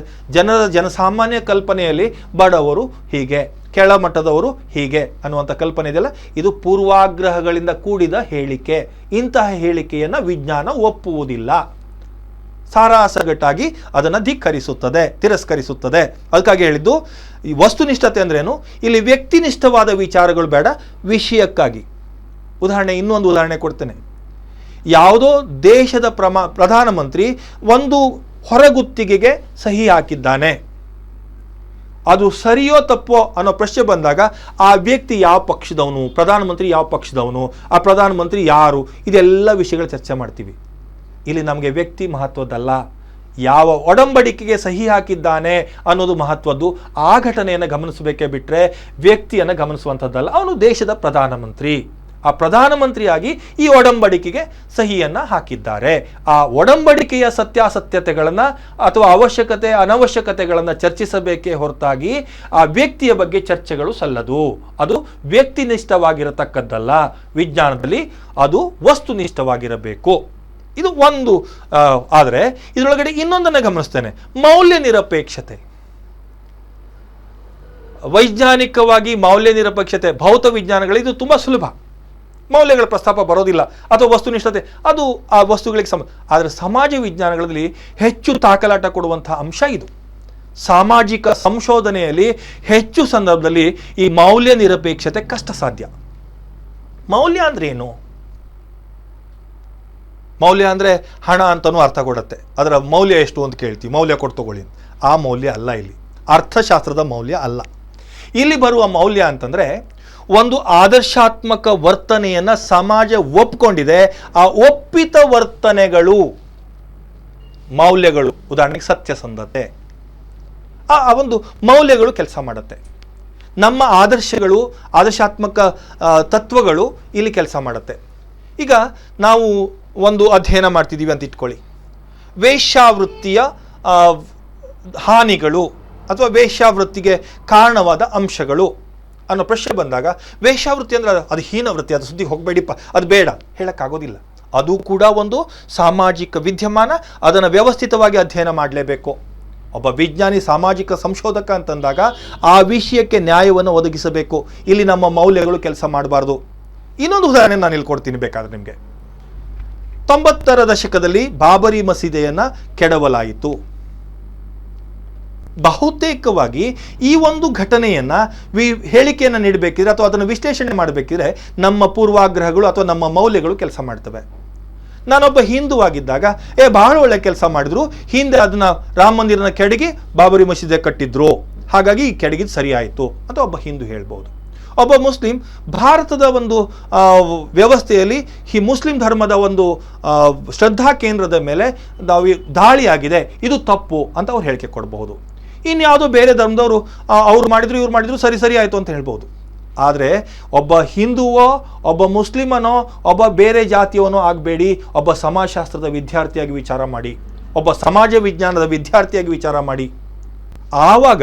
ಜನಸಾಮಾನ್ಯ ಕಲ್ಪನೆಯಲ್ಲಿ ಬಡವರು ಹೀಗೆ, ಕೆಳಮಟ್ಟದವರು ಹೀಗೆ ಅನ್ನುವಂಥ ಕಲ್ಪನೆ ಇದೆಯಲ್ಲ, ಇದು ಪೂರ್ವಾಗ್ರಹಗಳಿಂದ ಕೂಡಿದ ಹೇಳಿಕೆ. ಇಂತಹ ಹೇಳಿಕೆಯನ್ನು ವಿಜ್ಞಾನ ಒಪ್ಪುವುದಿಲ್ಲ. ಸಾರಾಸಗಟ್ಟಾಗಿ ಅದನ್ನು ಧಿಕ್ಕರಿಸುತ್ತದೆ, ತಿರಸ್ಕರಿಸುತ್ತದೆ. ಅದಕ್ಕಾಗಿ ಹೇಳಿದ್ದು, ಈ ವಸ್ತುನಿಷ್ಠತೆ ಅಂದ್ರೇನು, ಇಲ್ಲಿ ವ್ಯಕ್ತಿನಿಷ್ಠವಾದ ವಿಚಾರಗಳು ಬೇಡ, ವಿಷಯಕ್ಕಾಗಿ. ಇನ್ನೊಂದು ಉದಾಹರಣೆ ಕೊಡ್ತೇನೆ. ಯಾವುದೋ ದೇಶದ ಪ್ರಧಾನಮಂತ್ರಿ ಒಂದು ಹೊರಗುತ್ತಿಗೆಗೆ ಸಹಿ ಹಾಕಿದ್ದಾನೆ, ಅದು ಸರಿಯೋ ತಪ್ಪೋ ಅನ್ನೋ ಪ್ರಶ್ನೆ ಬಂದಾಗ ಆ ವ್ಯಕ್ತಿ ಯಾವ ಪಕ್ಷದವನು, ಪ್ರಧಾನಮಂತ್ರಿ ಯಾವ ಪಕ್ಷದವನು, ಆ ಪ್ರಧಾನಮಂತ್ರಿ ಯಾರು, ಇದೆಲ್ಲ ವಿಷಯಗಳು ಚರ್ಚೆ ಮಾಡ್ತೀವಿ. ಇಲ್ಲಿ ನಮಗೆ ವ್ಯಕ್ತಿ ಮಹತ್ವದ್ದಲ್ಲ, ಯಾವ ಒಡಂಬಡಿಕೆಗೆ ಸಹಿ ಹಾಕಿದ್ದಾನೆ ಅನ್ನೋದು ಮಹತ್ವದ್ದು. ಆ ಘಟನೆಯನ್ನು ಗಮನಿಸಬೇಕೇ ಬಿಟ್ಟರೆ ವ್ಯಕ್ತಿಯನ್ನು ಗಮನಿಸುವಂಥದ್ದಲ್ಲ. ಅವನು ದೇಶದ ಪ್ರಧಾನಮಂತ್ರಿ, ಆ ಪ್ರಧಾನಮಂತ್ರಿಯಾಗಿ ಈ ಒಡಂಬಡಿಕೆಗೆ ಸಹಿಯನ್ನು ಹಾಕಿದ್ದಾರೆ. ಆ ಒಡಂಬಡಿಕೆಯ ಸತ್ಯಾಸತ್ಯತೆಗಳನ್ನು ಅಥವಾ ಅವಶ್ಯಕತೆ ಅನವಶ್ಯಕತೆಗಳನ್ನು ಚರ್ಚಿಸಬೇಕೇ ಹೊರತಾಗಿ ಆ ವ್ಯಕ್ತಿಯ ಬಗ್ಗೆ ಚರ್ಚೆಗಳು ಸಲ್ಲದು. ಅದು ವ್ಯಕ್ತಿನಿಷ್ಠವಾಗಿರತಕ್ಕದ್ದಲ್ಲ. ವಿಜ್ಞಾನದಲ್ಲಿ ಅದು ವಸ್ತುನಿಷ್ಠವಾಗಿರಬೇಕು. ಇದು ಒಂದು. ಆದರೆ ಇದರೊಳಗಡೆ ಇನ್ನೊಂದನ್ನು ಗಮನಿಸ್ತೇನೆ, ಮೌಲ್ಯ ನಿರಪೇಕ್ಷತೆ. ವೈಜ್ಞಾನಿಕವಾಗಿ ಮೌಲ್ಯ ನಿರಪೇಕ್ಷತೆ, ಭೌತ ವಿಜ್ಞಾನಗಳು ಇದು ತುಂಬ ಸುಲಭ, ಮೌಲ್ಯಗಳ ಪ್ರಸ್ತಾಪ ಬರೋದಿಲ್ಲ, ಅಥವಾ ವಸ್ತುನಿಷ್ಠತೆ ಅದು ಆ ವಸ್ತುಗಳಿಗೆ ಆದರೆ ಸಮಾಜ ವಿಜ್ಞಾನಗಳಲ್ಲಿ ಹೆಚ್ಚು ತಾಕಲಾಟ ಕೊಡುವಂತಹ ಅಂಶ ಇದು. ಸಾಮಾಜಿಕ ಸಂಶೋಧನೆಯಲ್ಲಿ ಹೆಚ್ಚು ಸಂದರ್ಭದಲ್ಲಿ ಈ ಮೌಲ್ಯ ನಿರಪೇಕ್ಷತೆ ಕಷ್ಟ ಸಾಧ್ಯ. ಮೌಲ್ಯ ಅಂದ್ರೆ ಏನು? ಮೌಲ್ಯ ಅಂದರೆ ಹಣ ಅಂತಲೂ ಅರ್ಥ ಕೊಡುತ್ತೆ. ಅದರ ಮೌಲ್ಯ ಎಷ್ಟು ಅಂತ ಕೇಳ್ತೀವಿ, ಮೌಲ್ಯ ಕೊಟ್ಟು ತಗೊಳ್ಳಿ. ಆ ಮೌಲ್ಯ ಅಲ್ಲ, ಇಲ್ಲಿ ಅರ್ಥಶಾಸ್ತ್ರದ ಮೌಲ್ಯ ಅಲ್ಲ. ಇಲ್ಲಿ ಬರುವ ಮೌಲ್ಯ ಅಂತಂದರೆ ಒಂದು ಆದರ್ಶಾತ್ಮಕ ವರ್ತನೆಯನ್ನು ಸಮಾಜ ಒಪ್ಕೊಂಡಿದೆ, ಆ ಒಪ್ಪಿತ ವರ್ತನೆಗಳು ಮೌಲ್ಯಗಳು. ಉದಾಹರಣೆಗೆ ಸತ್ಯಸಂಧತೆ, ಆ ಒಂದು ಮೌಲ್ಯಗಳು ಕೆಲಸ ಮಾಡುತ್ತೆ. ನಮ್ಮ ಆದರ್ಶಗಳು, ಆದರ್ಶಾತ್ಮಕ ತತ್ವಗಳು ಇಲ್ಲಿ ಕೆಲಸ ಮಾಡುತ್ತೆ. ಈಗ ನಾವು ಒಂದು ಅಧ್ಯಯನ ಮಾಡ್ತಿದ್ದೀವಿ ಅಂತ ಇಟ್ಕೊಳ್ಳಿ, ವೇಶ್ಯಾವೃತ್ತಿಯ ಹಾನಿಗಳು ಅಥವಾ ವೇಶ್ಯಾವೃತ್ತಿಗೆ ಕಾರಣವಾದ ಅಂಶಗಳು ಅನ್ನೋ ಪ್ರಶ್ನೆ ಬಂದಾಗ, ವೇಶ್ಯಾವೃತ್ತಿ ಅಂದರೆ ಅದು ಹೀನವೃತ್ತಿ, ಅದು ಸುದ್ದಿಗೆ ಹೋಗಬೇಡಿಪ್ಪ, ಅದು ಬೇಡ ಹೇಳೋಕ್ಕಾಗೋದಿಲ್ಲ. ಅದು ಕೂಡ ಒಂದು ಸಾಮಾಜಿಕ ವಿದ್ಯಮಾನ, ಅದನ್ನು ವ್ಯವಸ್ಥಿತವಾಗಿ ಅಧ್ಯಯನ ಮಾಡಲೇಬೇಕು. ಒಬ್ಬ ವಿಜ್ಞಾನಿ, ಸಾಮಾಜಿಕ ಸಂಶೋಧಕ ಅಂತಂದಾಗ ಆ ವಿಷಯಕ್ಕೆ ನ್ಯಾಯವನ್ನು ಒದಗಿಸಬೇಕು. ಇಲ್ಲಿ ನಮ್ಮ ಮೌಲ್ಯಗಳು ಕೆಲಸ ಮಾಡಬಾರ್ದು. ಇನ್ನೊಂದು ಉದಾಹರಣೆ ನಾನು ಇಲ್ಲಿ ಕೊಡ್ತೀನಿ ಬೇಕಾದ್ರೆ ನಿಮಗೆ. 90ರ ದಶಕದಲ್ಲಿ ಬಾಬರಿ ಮಸೀದಿಯನ್ನು ಕೆಡವಲಾಯಿತು. ಬಹುತೇಕವಾಗಿ ಈ ಒಂದು ಘಟನೆಯನ್ನು ಹೇಳಿಕೆಯನ್ನು ನೀಡಬೇಕಿದ್ರೆ ಅಥವಾ ಅದನ್ನು ವಿಶ್ಲೇಷಣೆ ಮಾಡಬೇಕಿದ್ರೆ ನಮ್ಮ ಪೂರ್ವಾಗ್ರಹಗಳು ಅಥವಾ ನಮ್ಮ ಮೌಲ್ಯಗಳು ಕೆಲಸ ಮಾಡ್ತವೆ. ನಾನೊಬ್ಬ ಹಿಂದೂ ಆಗಿದ್ದಾಗ ಬಹಳ ಒಳ್ಳೆ ಕೆಲಸ ಮಾಡಿದ್ರು, ಹಿಂದೆ ಅದನ್ನ ರಾಮ ಮಂದಿರನ ಕೆಡಗಿ ಬಾಬರಿ ಮಸೀದಿ ಕಟ್ಟಿದ್ರು, ಹಾಗಾಗಿ ಕೆಡಗಿದ್ದು ಸರಿ ಆಯಿತು ಅಂತ ಒಬ್ಬ ಹಿಂದೂ ಹೇಳ್ಬೋದು. ಒಬ್ಬ ಮುಸ್ಲಿಂ ಭಾರತದ ಒಂದು ವ್ಯವಸ್ಥೆಯಲ್ಲಿ ಈ ಮುಸ್ಲಿಂ ಧರ್ಮದ ಒಂದು ಶ್ರದ್ಧಾ ಕೇಂದ್ರದ ಮೇಲೆ ದಾಳಿಯಾಗಿದೆ, ಇದು ತಪ್ಪು ಅಂತ ಅವ್ರು ಹೇಳಿಕೆ ಕೊಡಬಹುದು. ಇನ್ಯಾವುದೋ ಬೇರೆ ಧರ್ಮದವರು ಅವ್ರು ಮಾಡಿದ್ರು ಇವ್ರು ಮಾಡಿದ್ರು ಸರಿ ಆಯಿತು ಅಂತ ಹೇಳ್ಬೋದು. ಆದರೆ ಒಬ್ಬ ಹಿಂದುವೋ ಒಬ್ಬ ಮುಸ್ಲಿಮನೋ ಒಬ್ಬ ಬೇರೆ ಜಾತಿಯವನೋ ಆಗಬೇಡಿ, ಒಬ್ಬ ಸಮಾಜಶಾಸ್ತ್ರದ ವಿದ್ಯಾರ್ಥಿಯಾಗಿ ವಿಚಾರ ಮಾಡಿ, ಒಬ್ಬ ಸಮಾಜ ವಿಜ್ಞಾನದ ವಿದ್ಯಾರ್ಥಿಯಾಗಿ ವಿಚಾರ ಮಾಡಿ. ಆವಾಗ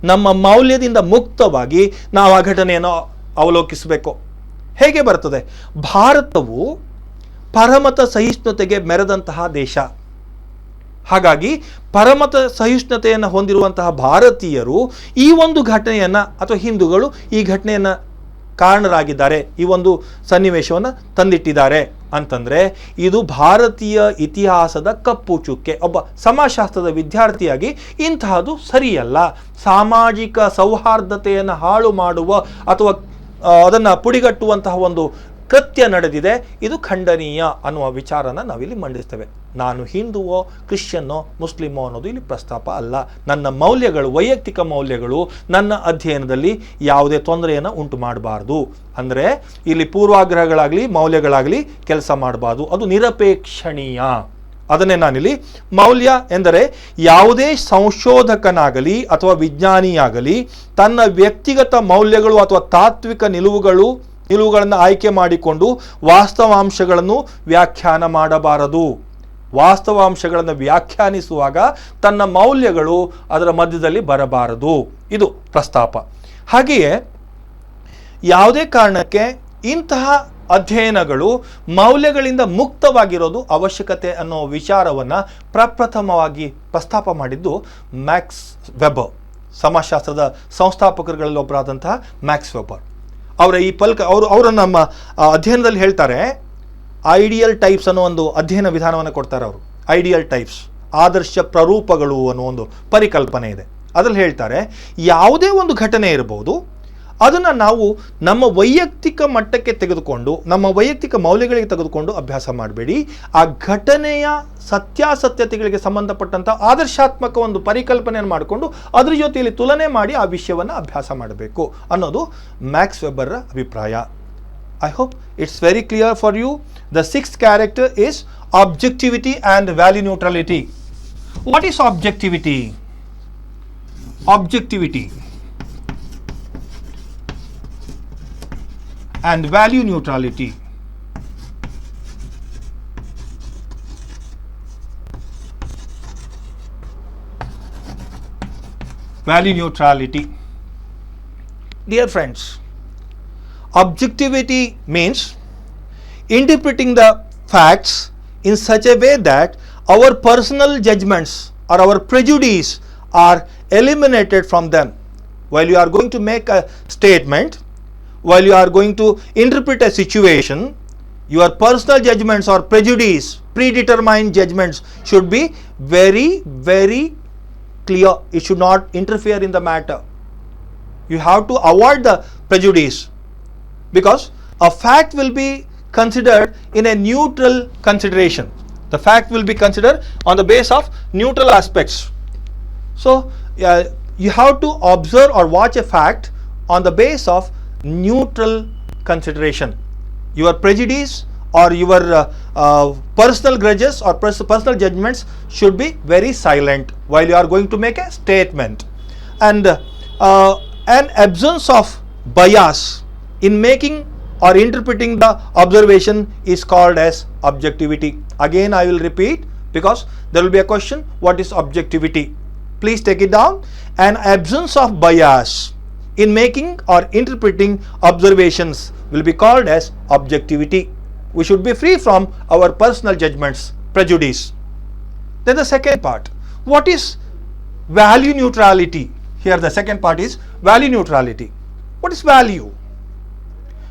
ನಮ್ಮ ಮೌಲ್ಯದಿಂದ ಮುಕ್ತವಾಗಿ ನಾವು ಆ ಘಟನೆಯನ್ನು ಅವಲೋಕಿಸಬೇಕು. ಹೇಗೆ ಬರ್ತದೆ? ಭಾರತವು ಪರಮತ ಸಹಿಷ್ಣುತೆಗೆ ಮೆರೆದಂತಹ ದೇಶ. ಹಾಗಾಗಿ ಪರಮತ ಸಹಿಷ್ಣುತೆಯನ್ನು ಹೊಂದಿರುವಂತಹ ಭಾರತೀಯರು ಈ ಒಂದು ಘಟನೆಯನ್ನು ಅಥವಾ ಹಿಂದೂಗಳು ಈ ಘಟನೆಯನ್ನು ಕಾರಣರಾಗಿದ್ದಾರೆ, ಈ ಒಂದು ಸನ್ನಿವೇಶವನ್ನು ತಂದಿಟ್ಟಿದ್ದಾರೆ ಅಂತಂದರೆ ಇದು ಭಾರತೀಯ ಇತಿಹಾಸದ ಕಪ್ಪು ಚುಕ್ಕೆ. ಒಬ್ಬ ಸಮಾಜಶಾಸ್ತ್ರದ ವಿದ್ಯಾರ್ಥಿಯಾಗಿ ಇಂತಹದ್ದು ಸರಿಯಲ್ಲ. ಸಾಮಾಜಿಕ ಸೌಹಾರ್ದತೆಯನ್ನು ಹಾಳು ಮಾಡುವ ಅಥವಾ ಅದನ್ನು ಪುಡಿಗಟ್ಟುವಂತಹ ಒಂದು ಕೃತ್ಯ ನಡೆದಿದೆ, ಇದು ಖಂಡನೀಯ ಅನ್ನುವ ವಿಚಾರನ ನಾವಿಲ್ಲಿ ಮಂಡಿಸ್ತೇವೆ. ನಾನು ಹಿಂದುವೋ ಕ್ರಿಶ್ಚಿಯನ್ನೋ ಮುಸ್ಲಿಮೋ ಅನ್ನೋದು ಇಲ್ಲಿ ಪ್ರಸ್ತಾಪ ಅಲ್ಲ. ನನ್ನ ಮೌಲ್ಯಗಳು, ವೈಯಕ್ತಿಕ ಮೌಲ್ಯಗಳು ನನ್ನ ಅಧ್ಯಯನದಲ್ಲಿ ಯಾವುದೇ ತೊಂದರೆಯನ್ನು ಉಂಟು ಮಾಡಬಾರ್ದು. ಅಂದರೆ ಇಲ್ಲಿ ಪೂರ್ವಾಗ್ರಹಗಳಾಗಲಿ ಮೌಲ್ಯಗಳಾಗಲಿ ಕೆಲಸ ಮಾಡಬಾರ್ದು, ಅದು ನಿರಪೇಕ್ಷಣೀಯ. ಅದನ್ನೇ ನಾನಿಲ್ಲಿ ಮೌಲ್ಯ ಎಂದರೆ ಯಾವುದೇ ಸಂಶೋಧಕನಾಗಲಿ ಅಥವಾ ವಿಜ್ಞಾನಿಯಾಗಲಿ ತನ್ನ ವ್ಯಕ್ತಿಗತ ಮೌಲ್ಯಗಳು ಅಥವಾ ತಾತ್ವಿಕ ನಿಲುವುಗಳನ್ನು ಆಯ್ಕೆ ಮಾಡಿಕೊಂಡು ವಾಸ್ತವಾಂಶಗಳನ್ನು ವ್ಯಾಖ್ಯಾನ ಮಾಡಬಾರದು. ವಾಸ್ತವಾಂಶಗಳನ್ನು ವ್ಯಾಖ್ಯಾನಿಸುವಾಗ ತನ್ನ ಮೌಲ್ಯಗಳು ಅದರ ಮಧ್ಯದಲ್ಲಿ ಬರಬಾರದು. ಇದು ಪ್ರಸ್ತಾಪ. ಹಾಗೆಯೇ ಯಾವುದೇ ಕಾರಣಕ್ಕೆ ಇಂತಹ ಅಧ್ಯಯನಗಳು ಮೌಲ್ಯಗಳಿಂದ ಮುಕ್ತವಾಗಿರೋದು ಅವಶ್ಯಕತೆ ಅನ್ನೋ ವಿಚಾರವನ್ನು ಪ್ರಪ್ರಥಮವಾಗಿ ಪ್ರಸ್ತಾಪ ಮಾಡಿದ್ದು ಮ್ಯಾಕ್ಸ್ ವೆಬರ್, ಸಮಾಜಶಾಸ್ತ್ರದ ಸಂಸ್ಥಾಪಕರುಗಳಲ್ಲಿ ಒಬ್ಬರಾದಂತಹ ಮ್ಯಾಕ್ಸ್ ವೆಬರ್. ಅವರ ಈ ಅವರು ನಮ್ಮ ಅಧ್ಯಯನದಲ್ಲಿ ಹೇಳ್ತಾರೆ, ಐಡಿಯಲ್ ಟೈಪ್ಸ್ ಅನ್ನೋ ಒಂದು ಅಧ್ಯಯನ ವಿಧಾನವನ್ನು ಕೊಡ್ತಾರೆ ಅವರು. ಐಡಿಯಲ್ ಟೈಪ್ಸ್, ಆದರ್ಶ ಪ್ರರೂಪಗಳು ಅನ್ನೋ ಒಂದು ಪರಿಕಲ್ಪನೆ ಇದೆ. ಅದರಲ್ಲಿ ಹೇಳ್ತಾರೆ ಯಾವುದೇ ಒಂದು ಘಟನೆ ಇರಬಹುದು, ಅದನ್ನು ನಾವು ನಮ್ಮ ವೈಯಕ್ತಿಕ ಮಟ್ಟಕ್ಕೆ ತೆಗೆದುಕೊಂಡು, ನಮ್ಮ ವೈಯಕ್ತಿಕ ಮೌಲ್ಯಗಳಿಗೆ ತೆಗೆದುಕೊಂಡು ಅಭ್ಯಾಸ ಮಾಡಬೇಡಿ. ಆ ಘಟನೆಯ ಸತ್ಯಾಸತ್ಯತೆಗಳಿಗೆ ಸಂಬಂಧಪಟ್ಟಂಥ ಆದರ್ಶಾತ್ಮಕ ಒಂದು ಪರಿಕಲ್ಪನೆಯನ್ನು ಮಾಡಿಕೊಂಡು ಅದ್ರ ಜೊತೆಯಲ್ಲಿ ತುಲನೆ ಮಾಡಿ ಆ ವಿಷಯವನ್ನು ಅಭ್ಯಾಸ ಮಾಡಬೇಕು ಅನ್ನೋದು ಮ್ಯಾಕ್ಸ್ ವೆಬರ್ರ ಅಭಿಪ್ರಾಯ. I hope it's very clear for you. The sixth character is objectivity and value neutrality. What is objectivity? Objectivity and value neutrality. Value neutrality. Dear friends, objectivity means interpreting the facts in such a way that our personal judgments or our prejudice are eliminated from them. While you are going to make a statement, while you are going to interpret a situation, your personal judgments or prejudice, predetermined judgments should be very, very clear. It should not interfere in the matter. You have to avoid the prejudice, because a fact will be considered in a neutral consideration. The fact will be considered on the base of neutral aspects. So you have to observe or watch a fact on the base of neutral consideration. Your prejudice or your personal grudges or personal judgments should be very silent while you are going to make a statement. And an absence of bias in making or interpreting the observation is called as objectivity. Again, I will repeat, because there will be a question, what is objectivity? Please take it down. An absence of bias in making or interpreting observations will be called as objectivity. We should be free from our personal judgments, prejudice. Then the second part, what is value neutrality? Here the second part is value neutrality. What is value?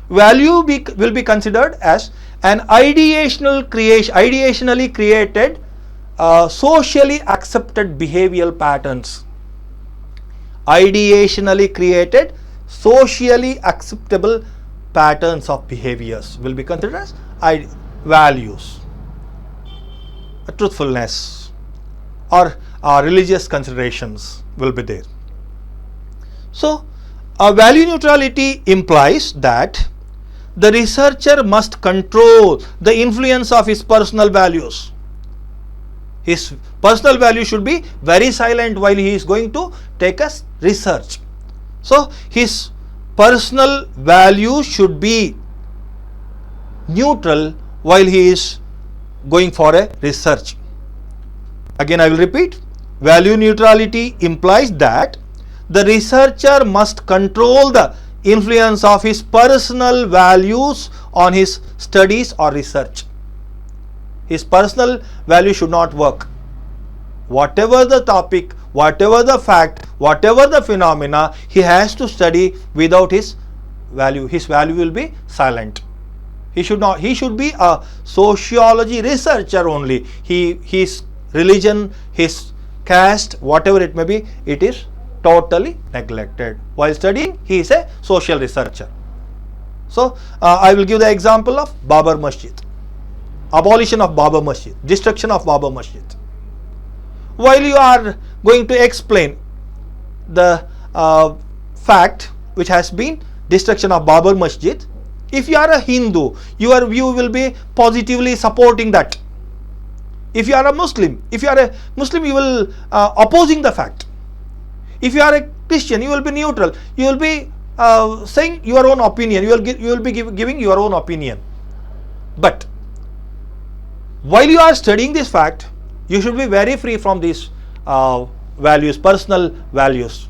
Value will be considered as an ideationally created socially accepted behavioral patterns. Ideationally created socially acceptable patterns of behaviors will be considered as values. Truthfulness or religious considerations will be there. So value neutrality implies that the researcher must control the influence of his personal values. His personal value should be very silent while he is going to take a research. So his personal value should be neutral while he is going for a research. Again, I will repeat. Value neutrality implies that the researcher must control the influence of his personal values on his studies or research. His personal value should not work. Whatever the topic, whatever the fact, whatever the phenomena, he has to study without his value. His value will be silent. He should be a sociology researcher only. His religion, his caste, whatever it may be, it is totally neglected. While studying, he is a social researcher. So I will give the example of Babar Masjid. Abolition of Babar Masjid, destruction of Babar Masjid. While you are going to explain the fact which has been destruction of Babar Masjid, if you are a Hindu, your view will be positively supporting that. If you are a Muslim, you will opposing the fact. If you are a Christian, you will be neutral. You will be saying your own opinion. You will be giving your own opinion. But while you are studying this fact, you should be very free from these values, personal values.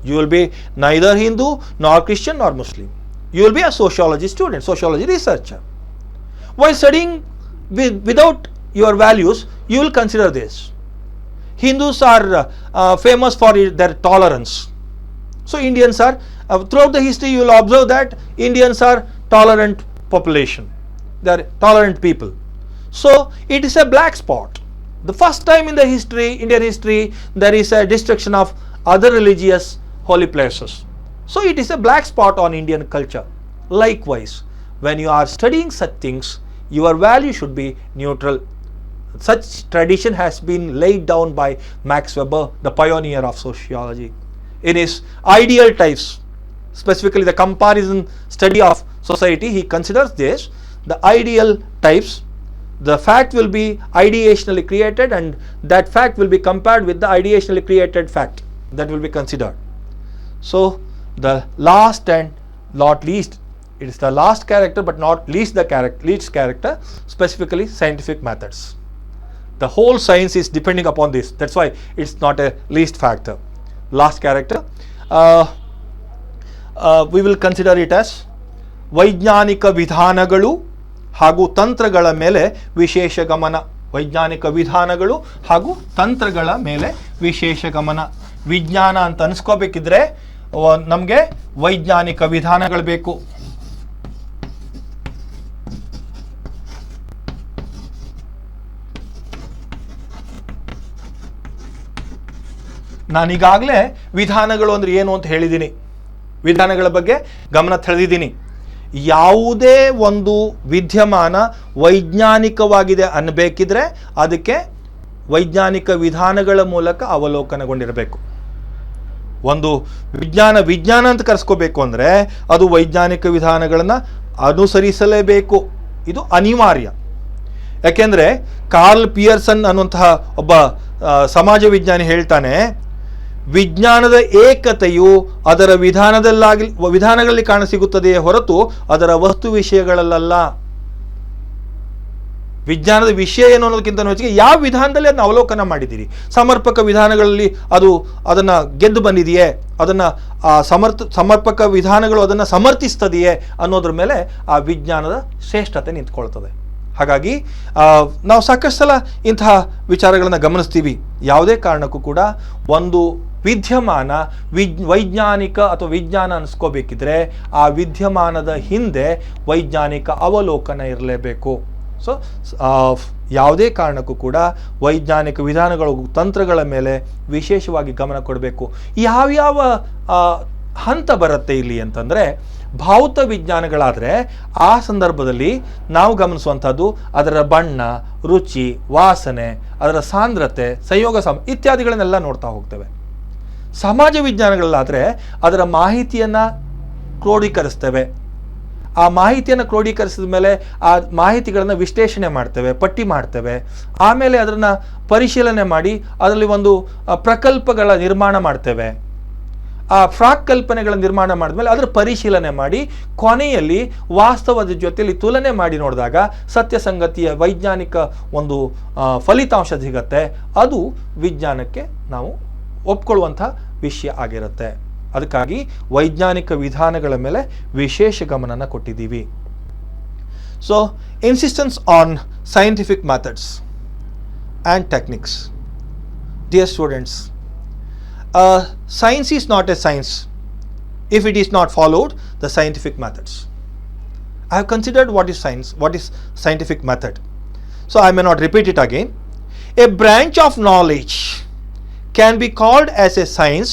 You will be neither Hindu nor Christian nor Muslim. You will be a sociology student, sociology researcher. While studying without your values, you will consider this. Hindus are famous for their tolerance. So Indians are, throughout the history you will observe that Indians are tolerant population. They are tolerant people. So it is a black spot. The first time in the history, Indian history, there is a destruction of other religious holy places. So it is a black spot on Indian culture. Likewise, when you are studying such things, your value should be neutral. Such tradition has been laid down by Max Weber, the pioneer of sociology. In his ideal types, specifically the comparison study of society, he considers this, the ideal types, the fact will be ideationally created and that fact will be compared with the ideationally created fact that will be considered. So the last and not least, it is the last character but not least the least character, specifically scientific methods. The whole science is depending upon this. That's why it's not a least factor. Last character, we will consider it as ವೈಜ್ಞಾನಿಕ ವಿಧಾನಗಳು ಹಾಗೂ ತಂತ್ರಗಳ ಮೇಲೆ ವಿಶೇಷ ಗಮನ. ವೈಜ್ಞಾನಿಕ ವಿಧಾನಗಳು ಹಾಗೂ ತಂತ್ರಗಳ ಮೇಲೆ ವಿಶೇಷ ಗಮನ. ವಿಜ್ಞಾನ ಅಂತ ಅನ್ಸ್ಕೋಬೇಕಿದ್ರೆ ನಮಗೆ ವೈಜ್ಞಾನಿಕ ವಿಧಾನಗಳು ಬೇಕು. ನಾನೀಗಾಗಲೇ ವಿಧಾನಗಳು ಅಂದ್ರೆ ಏನು ಅಂತ ಹೇಳಿದ್ದೀನಿ, ವಿಧಾನಗಳ ಬಗ್ಗೆ ಗಮನ ಸೆಳೆದಿದ್ದೀನಿ. ಯಾವುದೇ ಒಂದು ವಿದ್ಯಮಾನ ವೈಜ್ಞಾನಿಕವಾಗಿದೆ ಅನ್ನಬೇಕಿದ್ರೆ ಅದಕ್ಕೆ ವೈಜ್ಞಾನಿಕ ವಿಧಾನಗಳ ಮೂಲಕ ಅವಲೋಕನಗೊಂಡಿರಬೇಕು. ಒಂದು ವಿಜ್ಞಾನ ಅಂತ ಕರೆಸ್ಕೋಬೇಕು ಅಂದರೆ ಅದು ವೈಜ್ಞಾನಿಕ ವಿಧಾನಗಳನ್ನು ಅನುಸರಿಸಲೇಬೇಕು. ಇದು ಅನಿವಾರ್ಯ. ಯಾಕೆಂದರೆ ಕಾರ್ಲ್ ಪಿಯರ್ಸನ್ ಅನ್ನುವಂತಹ ಒಬ್ಬ ಸಮಾಜ ವಿಜ್ಞಾನಿ ಹೇಳ್ತಾನೆ, ವಿಜ್ಞಾನದ ಏಕತೆಯು ಅದರ ವಿಧಾನಗಳಲ್ಲಿ ಕಾಣಸಿಗುತ್ತದೆಯೇ ಹೊರತು ಅದರ ವಸ್ತು ವಿಷಯಗಳಲ್ಲ. ವಿಜ್ಞಾನದ ವಿಷಯ ಏನು ಅನ್ನೋದಕ್ಕಿಂತ ಹೆಚ್ಚಿಗೆ ಯಾವ ವಿಧಾನದಲ್ಲಿ ಅದನ್ನ ಅವಲೋಕನ ಮಾಡಿದ್ದೀರಿ, ಸಮರ್ಪಕ ವಿಧಾನಗಳಲ್ಲಿ ಅದನ್ನು ಗೆದ್ದು ಬಂದಿದೆಯೇ, ಅದನ್ನು ಸಮರ್ಪಕ ವಿಧಾನಗಳು ಅದನ್ನು ಸಮರ್ಥಿಸ್ತದೆಯೇ ಅನ್ನೋದ್ರ ಮೇಲೆ ಆ ವಿಜ್ಞಾನದ ಶ್ರೇಷ್ಠತೆ ನಿಂತ್ಕೊಳ್ತದೆ. ಹಾಗಾಗಿ ನಾವು ಸಾಕಷ್ಟು ಸಲ ಇಂತಹ ವಿಚಾರಗಳನ್ನು ಗಮನಿಸ್ತೀವಿ. ಯಾವುದೇ ಕಾರಣಕ್ಕೂ ಕೂಡ ಒಂದು ವಿದ್ಯಮಾನ ವೈಜ್ಞಾನಿಕ ಅಥವಾ ವಿಜ್ಞಾನ ಅನಿಸ್ಕೋಬೇಕಿದ್ರೆ ಆ ವಿದ್ಯಮಾನದ ಹಿಂದೆ ವೈಜ್ಞಾನಿಕ ಅವಲೋಕನ ಇರಲೇಬೇಕು. ಸೊ ಯಾವುದೇ ಕಾರಣಕ್ಕೂ ಕೂಡ ವೈಜ್ಞಾನಿಕ ವಿಧಾನಗಳು ತಂತ್ರಗಳ ಮೇಲೆ ವಿಶೇಷವಾಗಿ ಗಮನ ಕೊಡಬೇಕು. ಯಾವ್ಯಾವ ಹಂತ ಬರುತ್ತೆ ಇಲ್ಲಿ ಅಂತಂದರೆ, ಭೌತ ವಿಜ್ಞಾನಗಳಾದರೆ ಆ ಸಂದರ್ಭದಲ್ಲಿ ನಾವು ಗಮನಿಸುವಂಥದ್ದು ಅದರ ಬಣ್ಣ, ರುಚಿ, ವಾಸನೆ, ಅದರ ಸಾಂದ್ರತೆ, ಸಂಯೋಗ ಇತ್ಯಾದಿಗಳನ್ನೆಲ್ಲ ನೋಡ್ತಾ ಹೋಗ್ತೇವೆ. ಸಮಾಜ ವಿಜ್ಞಾನಗಳಲ್ಲಾದರೆ ಅದರ ಮಾಹಿತಿಯನ್ನು ಕ್ರೋಢೀಕರಿಸ್ತೇವೆ. ಆ ಮಾಹಿತಿಯನ್ನು ಕ್ರೋಢೀಕರಿಸಿದ ಮೇಲೆ ಆ ಮಾಹಿತಿಗಳನ್ನು ವಿಶ್ಲೇಷಣೆ ಮಾಡ್ತೇವೆ, ಪಟ್ಟಿ ಮಾಡ್ತೇವೆ. ಆಮೇಲೆ ಅದನ್ನು ಪರಿಶೀಲನೆ ಮಾಡಿ ಅದರಲ್ಲಿ ಒಂದು ಪ್ರಕಲ್ಪಗಳ ನಿರ್ಮಾಣ ಮಾಡ್ತೇವೆ. ಆ ಪ್ರಾಕಲ್ಪನೆಗಳ ನಿರ್ಮಾಣ ಮಾಡಿದ್ಮೇಲೆ ಅದರ ಪರಿಶೀಲನೆ ಮಾಡಿ ಕೊನೆಯಲ್ಲಿ ವಾಸ್ತವದ ಜೊತೆಯಲ್ಲಿ ತುಲನೆ ಮಾಡಿ ನೋಡಿದಾಗ ಸತ್ಯಸಂಗತಿಯ ವೈಜ್ಞಾನಿಕ ಒಂದು ಫಲಿತಾಂಶ ಸಿಗತ್ತೆ. ಅದು ವಿಜ್ಞಾನಕ್ಕೆ ನಾವು ಒಪ್ಕೊಳ್ಳುವಂಥ ವಿಷಯ ಆಗಿರುತ್ತೆ. ಅದಕ್ಕಾಗಿ ವೈಜ್ಞಾನಿಕ ವಿಧಾನಗಳ ಮೇಲೆ ವಿಶೇಷ ಗಮನನ ಕೊಟ್ಟಿದ್ದೀವಿ. So insistence on scientific methods and techniques. Dear students, science is not a science if it is not followed the scientific methods. I have considered what is science, what is scientific method. So I may not repeat it again. A branch of knowledge can be called as a science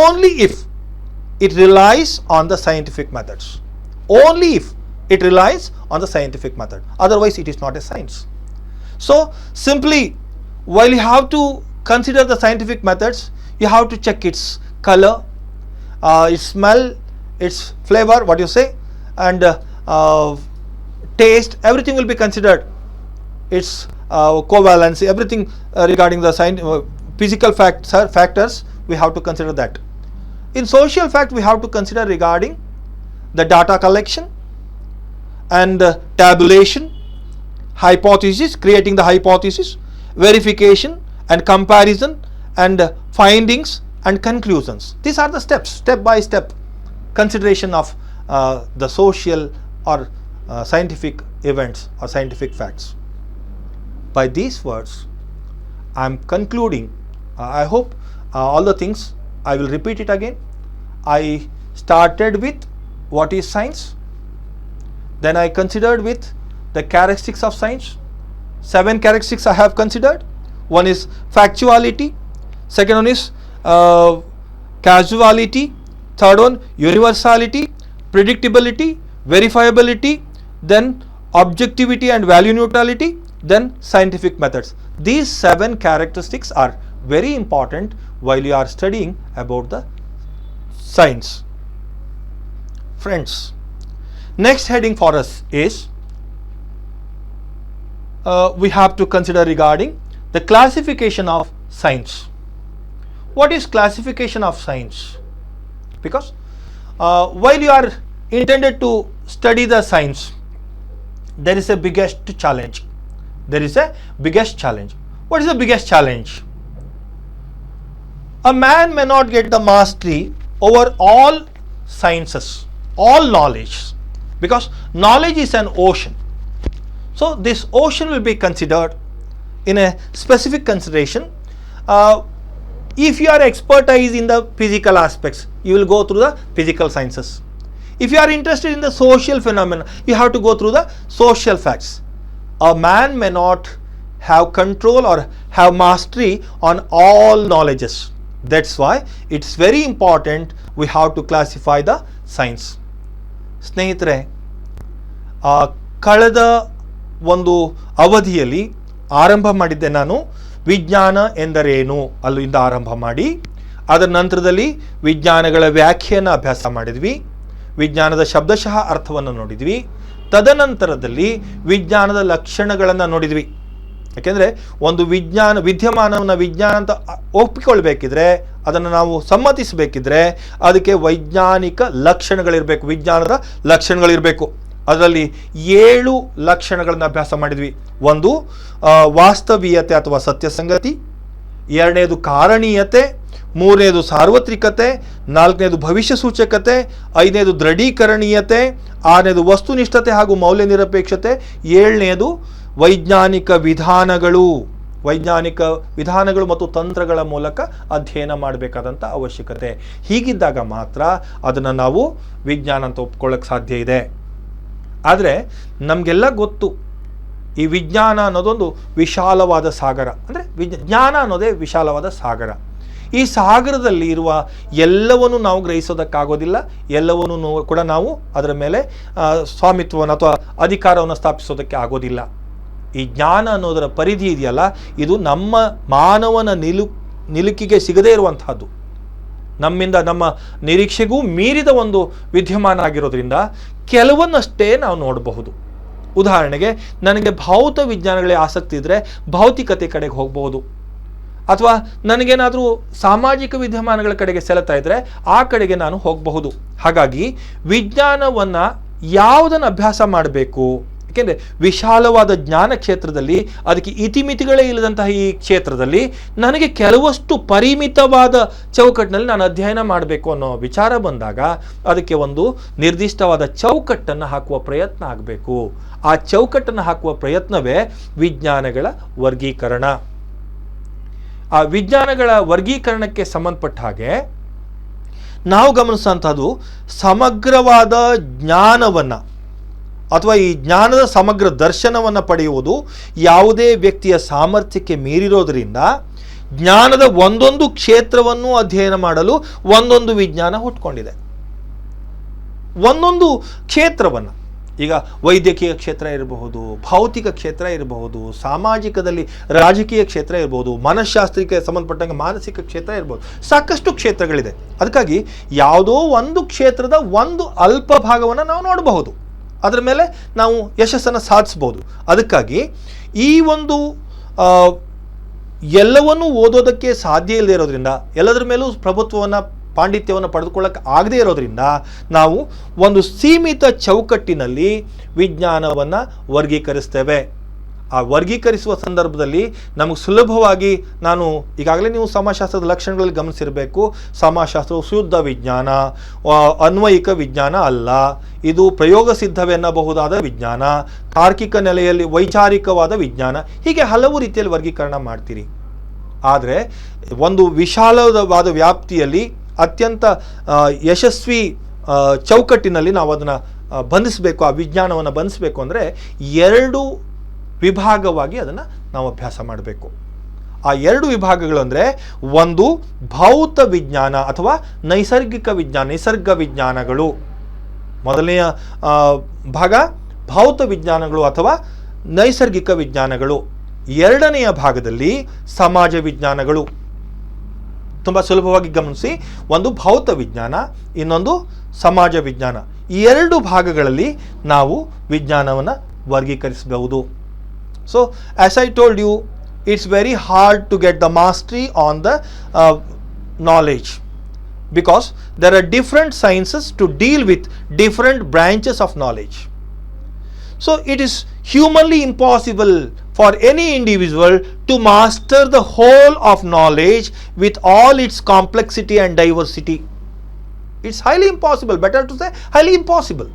only if it relies on the scientific methods. Only if it relies on the scientific method. Otherwise it is not a science. So simply, while you have to consider the scientific methods, you have to check its color, its smell, its flavor, what you say, and taste. Everything will be considered. Its covalency, everything regarding the physical factors, we have to consider that. In social fact, we have to consider regarding the data collection and tabulation, hypothesis, creating the hypothesis, verification and comparison, and findings and conclusions. These are the steps, step by step consideration of the social or scientific events or scientific facts. By these words, I am concluding. I hope all the things, I will repeat it again. I started with what is science, then I considered with the characteristics of science. 7 characteristics I have considered. One is factuality. Second one is causality, third one universality, predictability, verifiability, then objectivity and value neutrality, then scientific methods. These 7 characteristics are very important while you are studying about the science. Friends, next heading for us is we have to consider regarding the classification of science. What is classification of science? Because while you are intended to study the science, there is a biggest challenge. There is a biggest challenge. What is the biggest challenge? A man may not get the mastery over all sciences, all knowledge, because knowledge is an ocean. So this ocean will be considered in a specific consideration. If you are expertise in the physical aspects, you will go through the physical sciences. If you are interested in the social phenomena, you have to go through the social facts. A man may not have control or have mastery on all knowledges. That's why it's very important we have to classify the science. ಸ್ನೇಹಿತರೆ, ಕಳೆದ ಒಂದು ಅವಧಿಯಲ್ಲಿ ಆರಂಭ ಮಾಡಿದ್ದೆ ನಾನು ವಿಜ್ಞಾನ ಎಂದರೇನು ಅಲ್ಲಿಂದ ಆರಂಭ ಮಾಡಿ, ಅದರ ನಂತರದಲ್ಲಿ ವಿಜ್ಞಾನಗಳ ವ್ಯಾಖ್ಯೆಯನ್ನು ಅಭ್ಯಾಸ ಮಾಡಿದ್ವಿ, ವಿಜ್ಞಾನದ ಶಬ್ದಶಃ ಅರ್ಥವನ್ನು ನೋಡಿದ್ವಿ, ತದನಂತರದಲ್ಲಿ ವಿಜ್ಞಾನದ ಲಕ್ಷಣಗಳನ್ನು ನೋಡಿದ್ವಿ. ಯಾಕೆಂದರೆ ಒಂದು ವಿದ್ಯಮಾನವನ್ನು ವಿಜ್ಞಾನ ಅಂತ ಒಪ್ಪಿಕೊಳ್ಬೇಕಿದ್ರೆ, ಅದನ್ನು ನಾವು ಸಮ್ಮತಿಸಬೇಕಿದ್ರೆ ಅದಕ್ಕೆ ವೈಜ್ಞಾನಿಕ ಲಕ್ಷಣಗಳಿರಬೇಕು, ವಿಜ್ಞಾನದ ಲಕ್ಷಣಗಳಿರಬೇಕು. ಅದರಲ್ಲಿ 7 ಲಕ್ಷಣಗಳನ್ನು ಅಭ್ಯಾಸ ಮಾಡಿದ್ವಿ. ಒಂದು ವಾಸ್ತವೀಯತೆ ಅಥವಾ ಸತ್ಯಸಂಗತಿ, ಎರಡನೇದು ಕಾರಣೀಯತೆ, ಮೂರನೇದು ಸಾರ್ವತ್ರಿಕತೆ, ನಾಲ್ಕನೇದು ಭವಿಷ್ಯ ಸೂಚಕತೆ, ಐದನೇದು ದೃಢೀಕರಣೀಯತೆ, ಆರನೇದು ವಸ್ತುನಿಷ್ಠತೆ ಹಾಗೂ ಮೌಲ್ಯ ನಿರಪೇಕ್ಷತೆ, ಏಳನೇದು ವೈಜ್ಞಾನಿಕ ವಿಧಾನಗಳು ಮತ್ತು ತಂತ್ರಗಳ ಮೂಲಕ ಅಧ್ಯಯನ ಮಾಡಬೇಕಾದಂಥ ಅವಶ್ಯಕತೆ. ಹೀಗಿದ್ದಾಗ ಮಾತ್ರ ಅದನ್ನು ನಾವು ವಿಜ್ಞಾನ ಅಂತ ಒಪ್ಕೊಳ್ಳೋಕ್ಕೆ ಸಾಧ್ಯ ಇದೆ. ಆದರೆ ನಮಗೆಲ್ಲ ಗೊತ್ತು, ಈ ವಿಜ್ಞಾನ ಅನ್ನೋದೊಂದು ವಿಶಾಲವಾದ ಸಾಗರ. ಅಂದರೆ ಜ್ಞಾನ ಅನ್ನೋದೇ ವಿಶಾಲವಾದ ಸಾಗರ. ಈ ಸಾಗರದಲ್ಲಿ ಇರುವ ಎಲ್ಲವನ್ನು ನಾವು ಗ್ರಹಿಸೋದಕ್ಕಾಗೋದಿಲ್ಲ, ಎಲ್ಲವನ್ನೂ ಕೂಡ ನಾವು ಅದರ ಮೇಲೆ ಸ್ವಾಮಿತ್ವವನ್ನು ಅಥವಾ ಅಧಿಕಾರವನ್ನು ಸ್ಥಾಪಿಸೋದಕ್ಕೆ ಆಗೋದಿಲ್ಲ. ಈ ಜ್ಞಾನ ಅನ್ನೋದರ ಪರಿಧಿ ಇದೆಯಲ್ಲ, ಇದು ನಮ್ಮ ಮಾನವನ ನಿಲುಕಿಗೆ ಸಿಗದೇ ಇರುವಂತಹದ್ದು, ನಮ್ಮಿಂದ ನಮ್ಮ ನಿರೀಕ್ಷೆಗೂ ಮೀರಿದ ಒಂದು ವಿದ್ಯಮಾನ ಆಗಿರೋದ್ರಿಂದ ಕೆಲವನ್ನಷ್ಟೇ ನಾವು ನೋಡಬಹುದು. ಉದಾಹರಣೆಗೆ, ನನಗೆ ಭೌತ ವಿಜ್ಞಾನಗಳೇ ಆಸಕ್ತಿ ಇದ್ದರೆ ಭೌತಿಕತೆ ಕಡೆಗೆ ಹೋಗಬಹುದು, ಅಥವಾ ನನಗೇನಾದರೂ ಸಾಮಾಜಿಕ ವಿದ್ಯಮಾನಗಳ ಕಡೆಗೆ ಸೆಳೆತಾ ಇದ್ದರೆ ಆ ಕಡೆಗೆ ನಾನು ಹೋಗಬಹುದು. ಹಾಗಾಗಿ ವಿಜ್ಞಾನವನ್ನು ಯಾವುದನ್ನು ಅಭ್ಯಾಸ ಮಾಡಬೇಕು? ಏಕೆಂದರೆ ವಿಶಾಲವಾದ ಜ್ಞಾನ ಕ್ಷೇತ್ರದಲ್ಲಿ, ಅದಕ್ಕೆ ಇತಿಮಿತಿಗಳೇ ಇಲ್ಲದಂತಹ ಈ ಕ್ಷೇತ್ರದಲ್ಲಿ ನನಗೆ ಕೆಲವಷ್ಟು ಪರಿಮಿತವಾದ ಚೌಕಟ್ಟಿನಲ್ಲಿ ನಾನು ಅಧ್ಯಯನ ಮಾಡಬೇಕು ಅನ್ನೋ ವಿಚಾರ ಬಂದಾಗ ಅದಕ್ಕೆ ಒಂದು ನಿರ್ದಿಷ್ಟವಾದ ಚೌಕಟ್ಟನ್ನು ಹಾಕುವ ಪ್ರಯತ್ನ ಆಗಬೇಕು. ಆ ಚೌಕಟ್ಟನ್ನು ಹಾಕುವ ಪ್ರಯತ್ನವೇ ವಿಜ್ಞಾನಗಳ ವರ್ಗೀಕರಣ. ಆ ವಿಜ್ಞಾನಗಳ ವರ್ಗೀಕರಣಕ್ಕೆ ಸಂಬಂಧಪಟ್ಟ ಹಾಗೆ ನಾವು ಗಮನಿಸುವಂಥದ್ದು, ಸಮಗ್ರವಾದ ಜ್ಞಾನವನ್ನು ಅಥವಾ ಈ ಜ್ಞಾನದ ಸಮಗ್ರ ದರ್ಶನವನ್ನು ಪಡೆಯುವುದು ಯಾವುದೇ ವ್ಯಕ್ತಿಯ ಸಾಮರ್ಥ್ಯಕ್ಕೆ ಮೀರಿರೋದ್ರಿಂದ ಜ್ಞಾನದ ಒಂದೊಂದು ಕ್ಷೇತ್ರವನ್ನು ಅಧ್ಯಯನ ಮಾಡಲು ಒಂದೊಂದು ವಿಜ್ಞಾನ ಹುಟ್ಕೊಂಡಿದೆ. ಒಂದೊಂದು ಕ್ಷೇತ್ರವನ್ನು, ಈಗ ವೈದ್ಯಕೀಯ ಕ್ಷೇತ್ರ ಇರಬಹುದು, ಭೌತಿಕ ಕ್ಷೇತ್ರ ಇರಬಹುದು, ಸಾಮಾಜಿಕದಲ್ಲಿ ರಾಜಕೀಯ ಕ್ಷೇತ್ರ ಇರಬಹುದು, ಮನಃಶಾಸ್ತ್ರಕ್ಕೆ ಸಂಬಂಧಪಟ್ಟಂಗೆ ಮಾನಸಿಕ ಕ್ಷೇತ್ರ ಇರಬಹುದು, ಸಾಕಷ್ಟು ಕ್ಷೇತ್ರಗಳಿದೆ. ಅದಕ್ಕಾಗಿ ಯಾವುದೋ ಒಂದು ಕ್ಷೇತ್ರದ ಒಂದು ಅಲ್ಪ ಭಾಗವನ್ನು ನಾವು ನೋಡಬಹುದು, ಅದರ ಮೇಲೆ ನಾವು ಯಶಸ್ಸನ್ನು ಸಾಧಿಸ್ಬೋದು. ಅದಕ್ಕಾಗಿ ಈ ಒಂದು ಎಲ್ಲವನ್ನೂ ಓದೋದಕ್ಕೆ ಸಾಧ್ಯ ಇಲ್ಲದೆ ಇರೋದ್ರಿಂದ, ಎಲ್ಲದರ ಮೇಲೂ ಪ್ರಭುತ್ವವನ್ನು ಪಾಂಡಿತ್ಯವನ್ನು ಪಡೆದುಕೊಳ್ಳಕ್ಕೆ ಆಗದೇ ಇರೋದ್ರಿಂದ ನಾವು ಒಂದು ಸೀಮಿತ ಚೌಕಟ್ಟಿನಲ್ಲಿ ವಿಜ್ಞಾನವನ್ನು ವರ್ಗೀಕರಿಸ್ತೇವೆ. ಆ ವರ್ಗೀಕರಿಸುವ ಸಂದರ್ಭದಲ್ಲಿ ನಮಗೆ ಸುಲಭವಾಗಿ, ನಾನು ಈಗಾಗಲೇ ನೀವು ಸಮಾಜಶಾಸ್ತ್ರದ ಲಕ್ಷಣಗಳಲ್ಲಿ ಗಮನಿಸಿರಬೇಕು, ಸಮಾಜಶಾಸ್ತ್ರವು ಶುದ್ಧ ವಿಜ್ಞಾನ, ಅನ್ವಯಿಕ ವಿಜ್ಞಾನ ಅಲ್ಲ, ಇದು ಪ್ರಯೋಗ ಸಿದ್ಧವೆನ್ನಬಹುದಾದ ವಿಜ್ಞಾನ, ತಾರ್ಕಿಕ ನೆಲೆಯಲ್ಲಿ ವೈಚಾರಿಕವಾದ ವಿಜ್ಞಾನ, ಹೀಗೆ ಹಲವು ರೀತಿಯಲ್ಲಿ ವರ್ಗೀಕರಣ ಮಾಡ್ತೀರಿ. ಆದರೆ ಒಂದು ವಿಶಾಲವಾದ ವ್ಯಾಪ್ತಿಯಲ್ಲಿ ಅತ್ಯಂತ ಯಶಸ್ವಿ ಚೌಕಟ್ಟಿನಲ್ಲಿ ನಾವು ಅದನ್ನು ಬಂಧಿಸಬೇಕು, ಆ ವಿಜ್ಞಾನವನ್ನು ಬಂಧಿಸಬೇಕು ಅಂದರೆ 2 ವಿಭಾಗವಾಗಿ ಅದನ್ನು ನಾವು ಅಭ್ಯಾಸ ಮಾಡಬೇಕು. ಆ ಎರಡು ವಿಭಾಗಗಳು ಅಂದರೆ ಒಂದು ಭೌತ ವಿಜ್ಞಾನ ಅಥವಾ ನೈಸರ್ಗಿಕ ವಿಜ್ಞಾನ, ನಿಸರ್ಗ ವಿಜ್ಞಾನಗಳು. ಮೊದಲನೆಯ ಭಾಗ ಭೌತ ವಿಜ್ಞಾನಗಳು ಅಥವಾ ನೈಸರ್ಗಿಕ ವಿಜ್ಞಾನಗಳು. ಎರಡನೆಯ ಭಾಗದಲ್ಲಿ ಸಮಾಜ ವಿಜ್ಞಾನಗಳು. ತುಂಬ ಸುಲಭವಾಗಿ ಗಮನಿಸಿ, ಒಂದು ಭೌತ ವಿಜ್ಞಾನ, ಇನ್ನೊಂದು ಸಮಾಜ ವಿಜ್ಞಾನ. ಈ ಎರಡು ಭಾಗಗಳಲ್ಲಿ ನಾವು ವಿಜ್ಞಾನವನ್ನು ವರ್ಗೀಕರಿಸಬಹುದು. So as I told you, it's very hard to get the mastery on the knowledge, because there are different sciences to deal with different branches of knowledge. So it is humanly impossible for any individual to master the whole of knowledge with all its complexity and diversity. It's highly impossible, better to say highly impossible,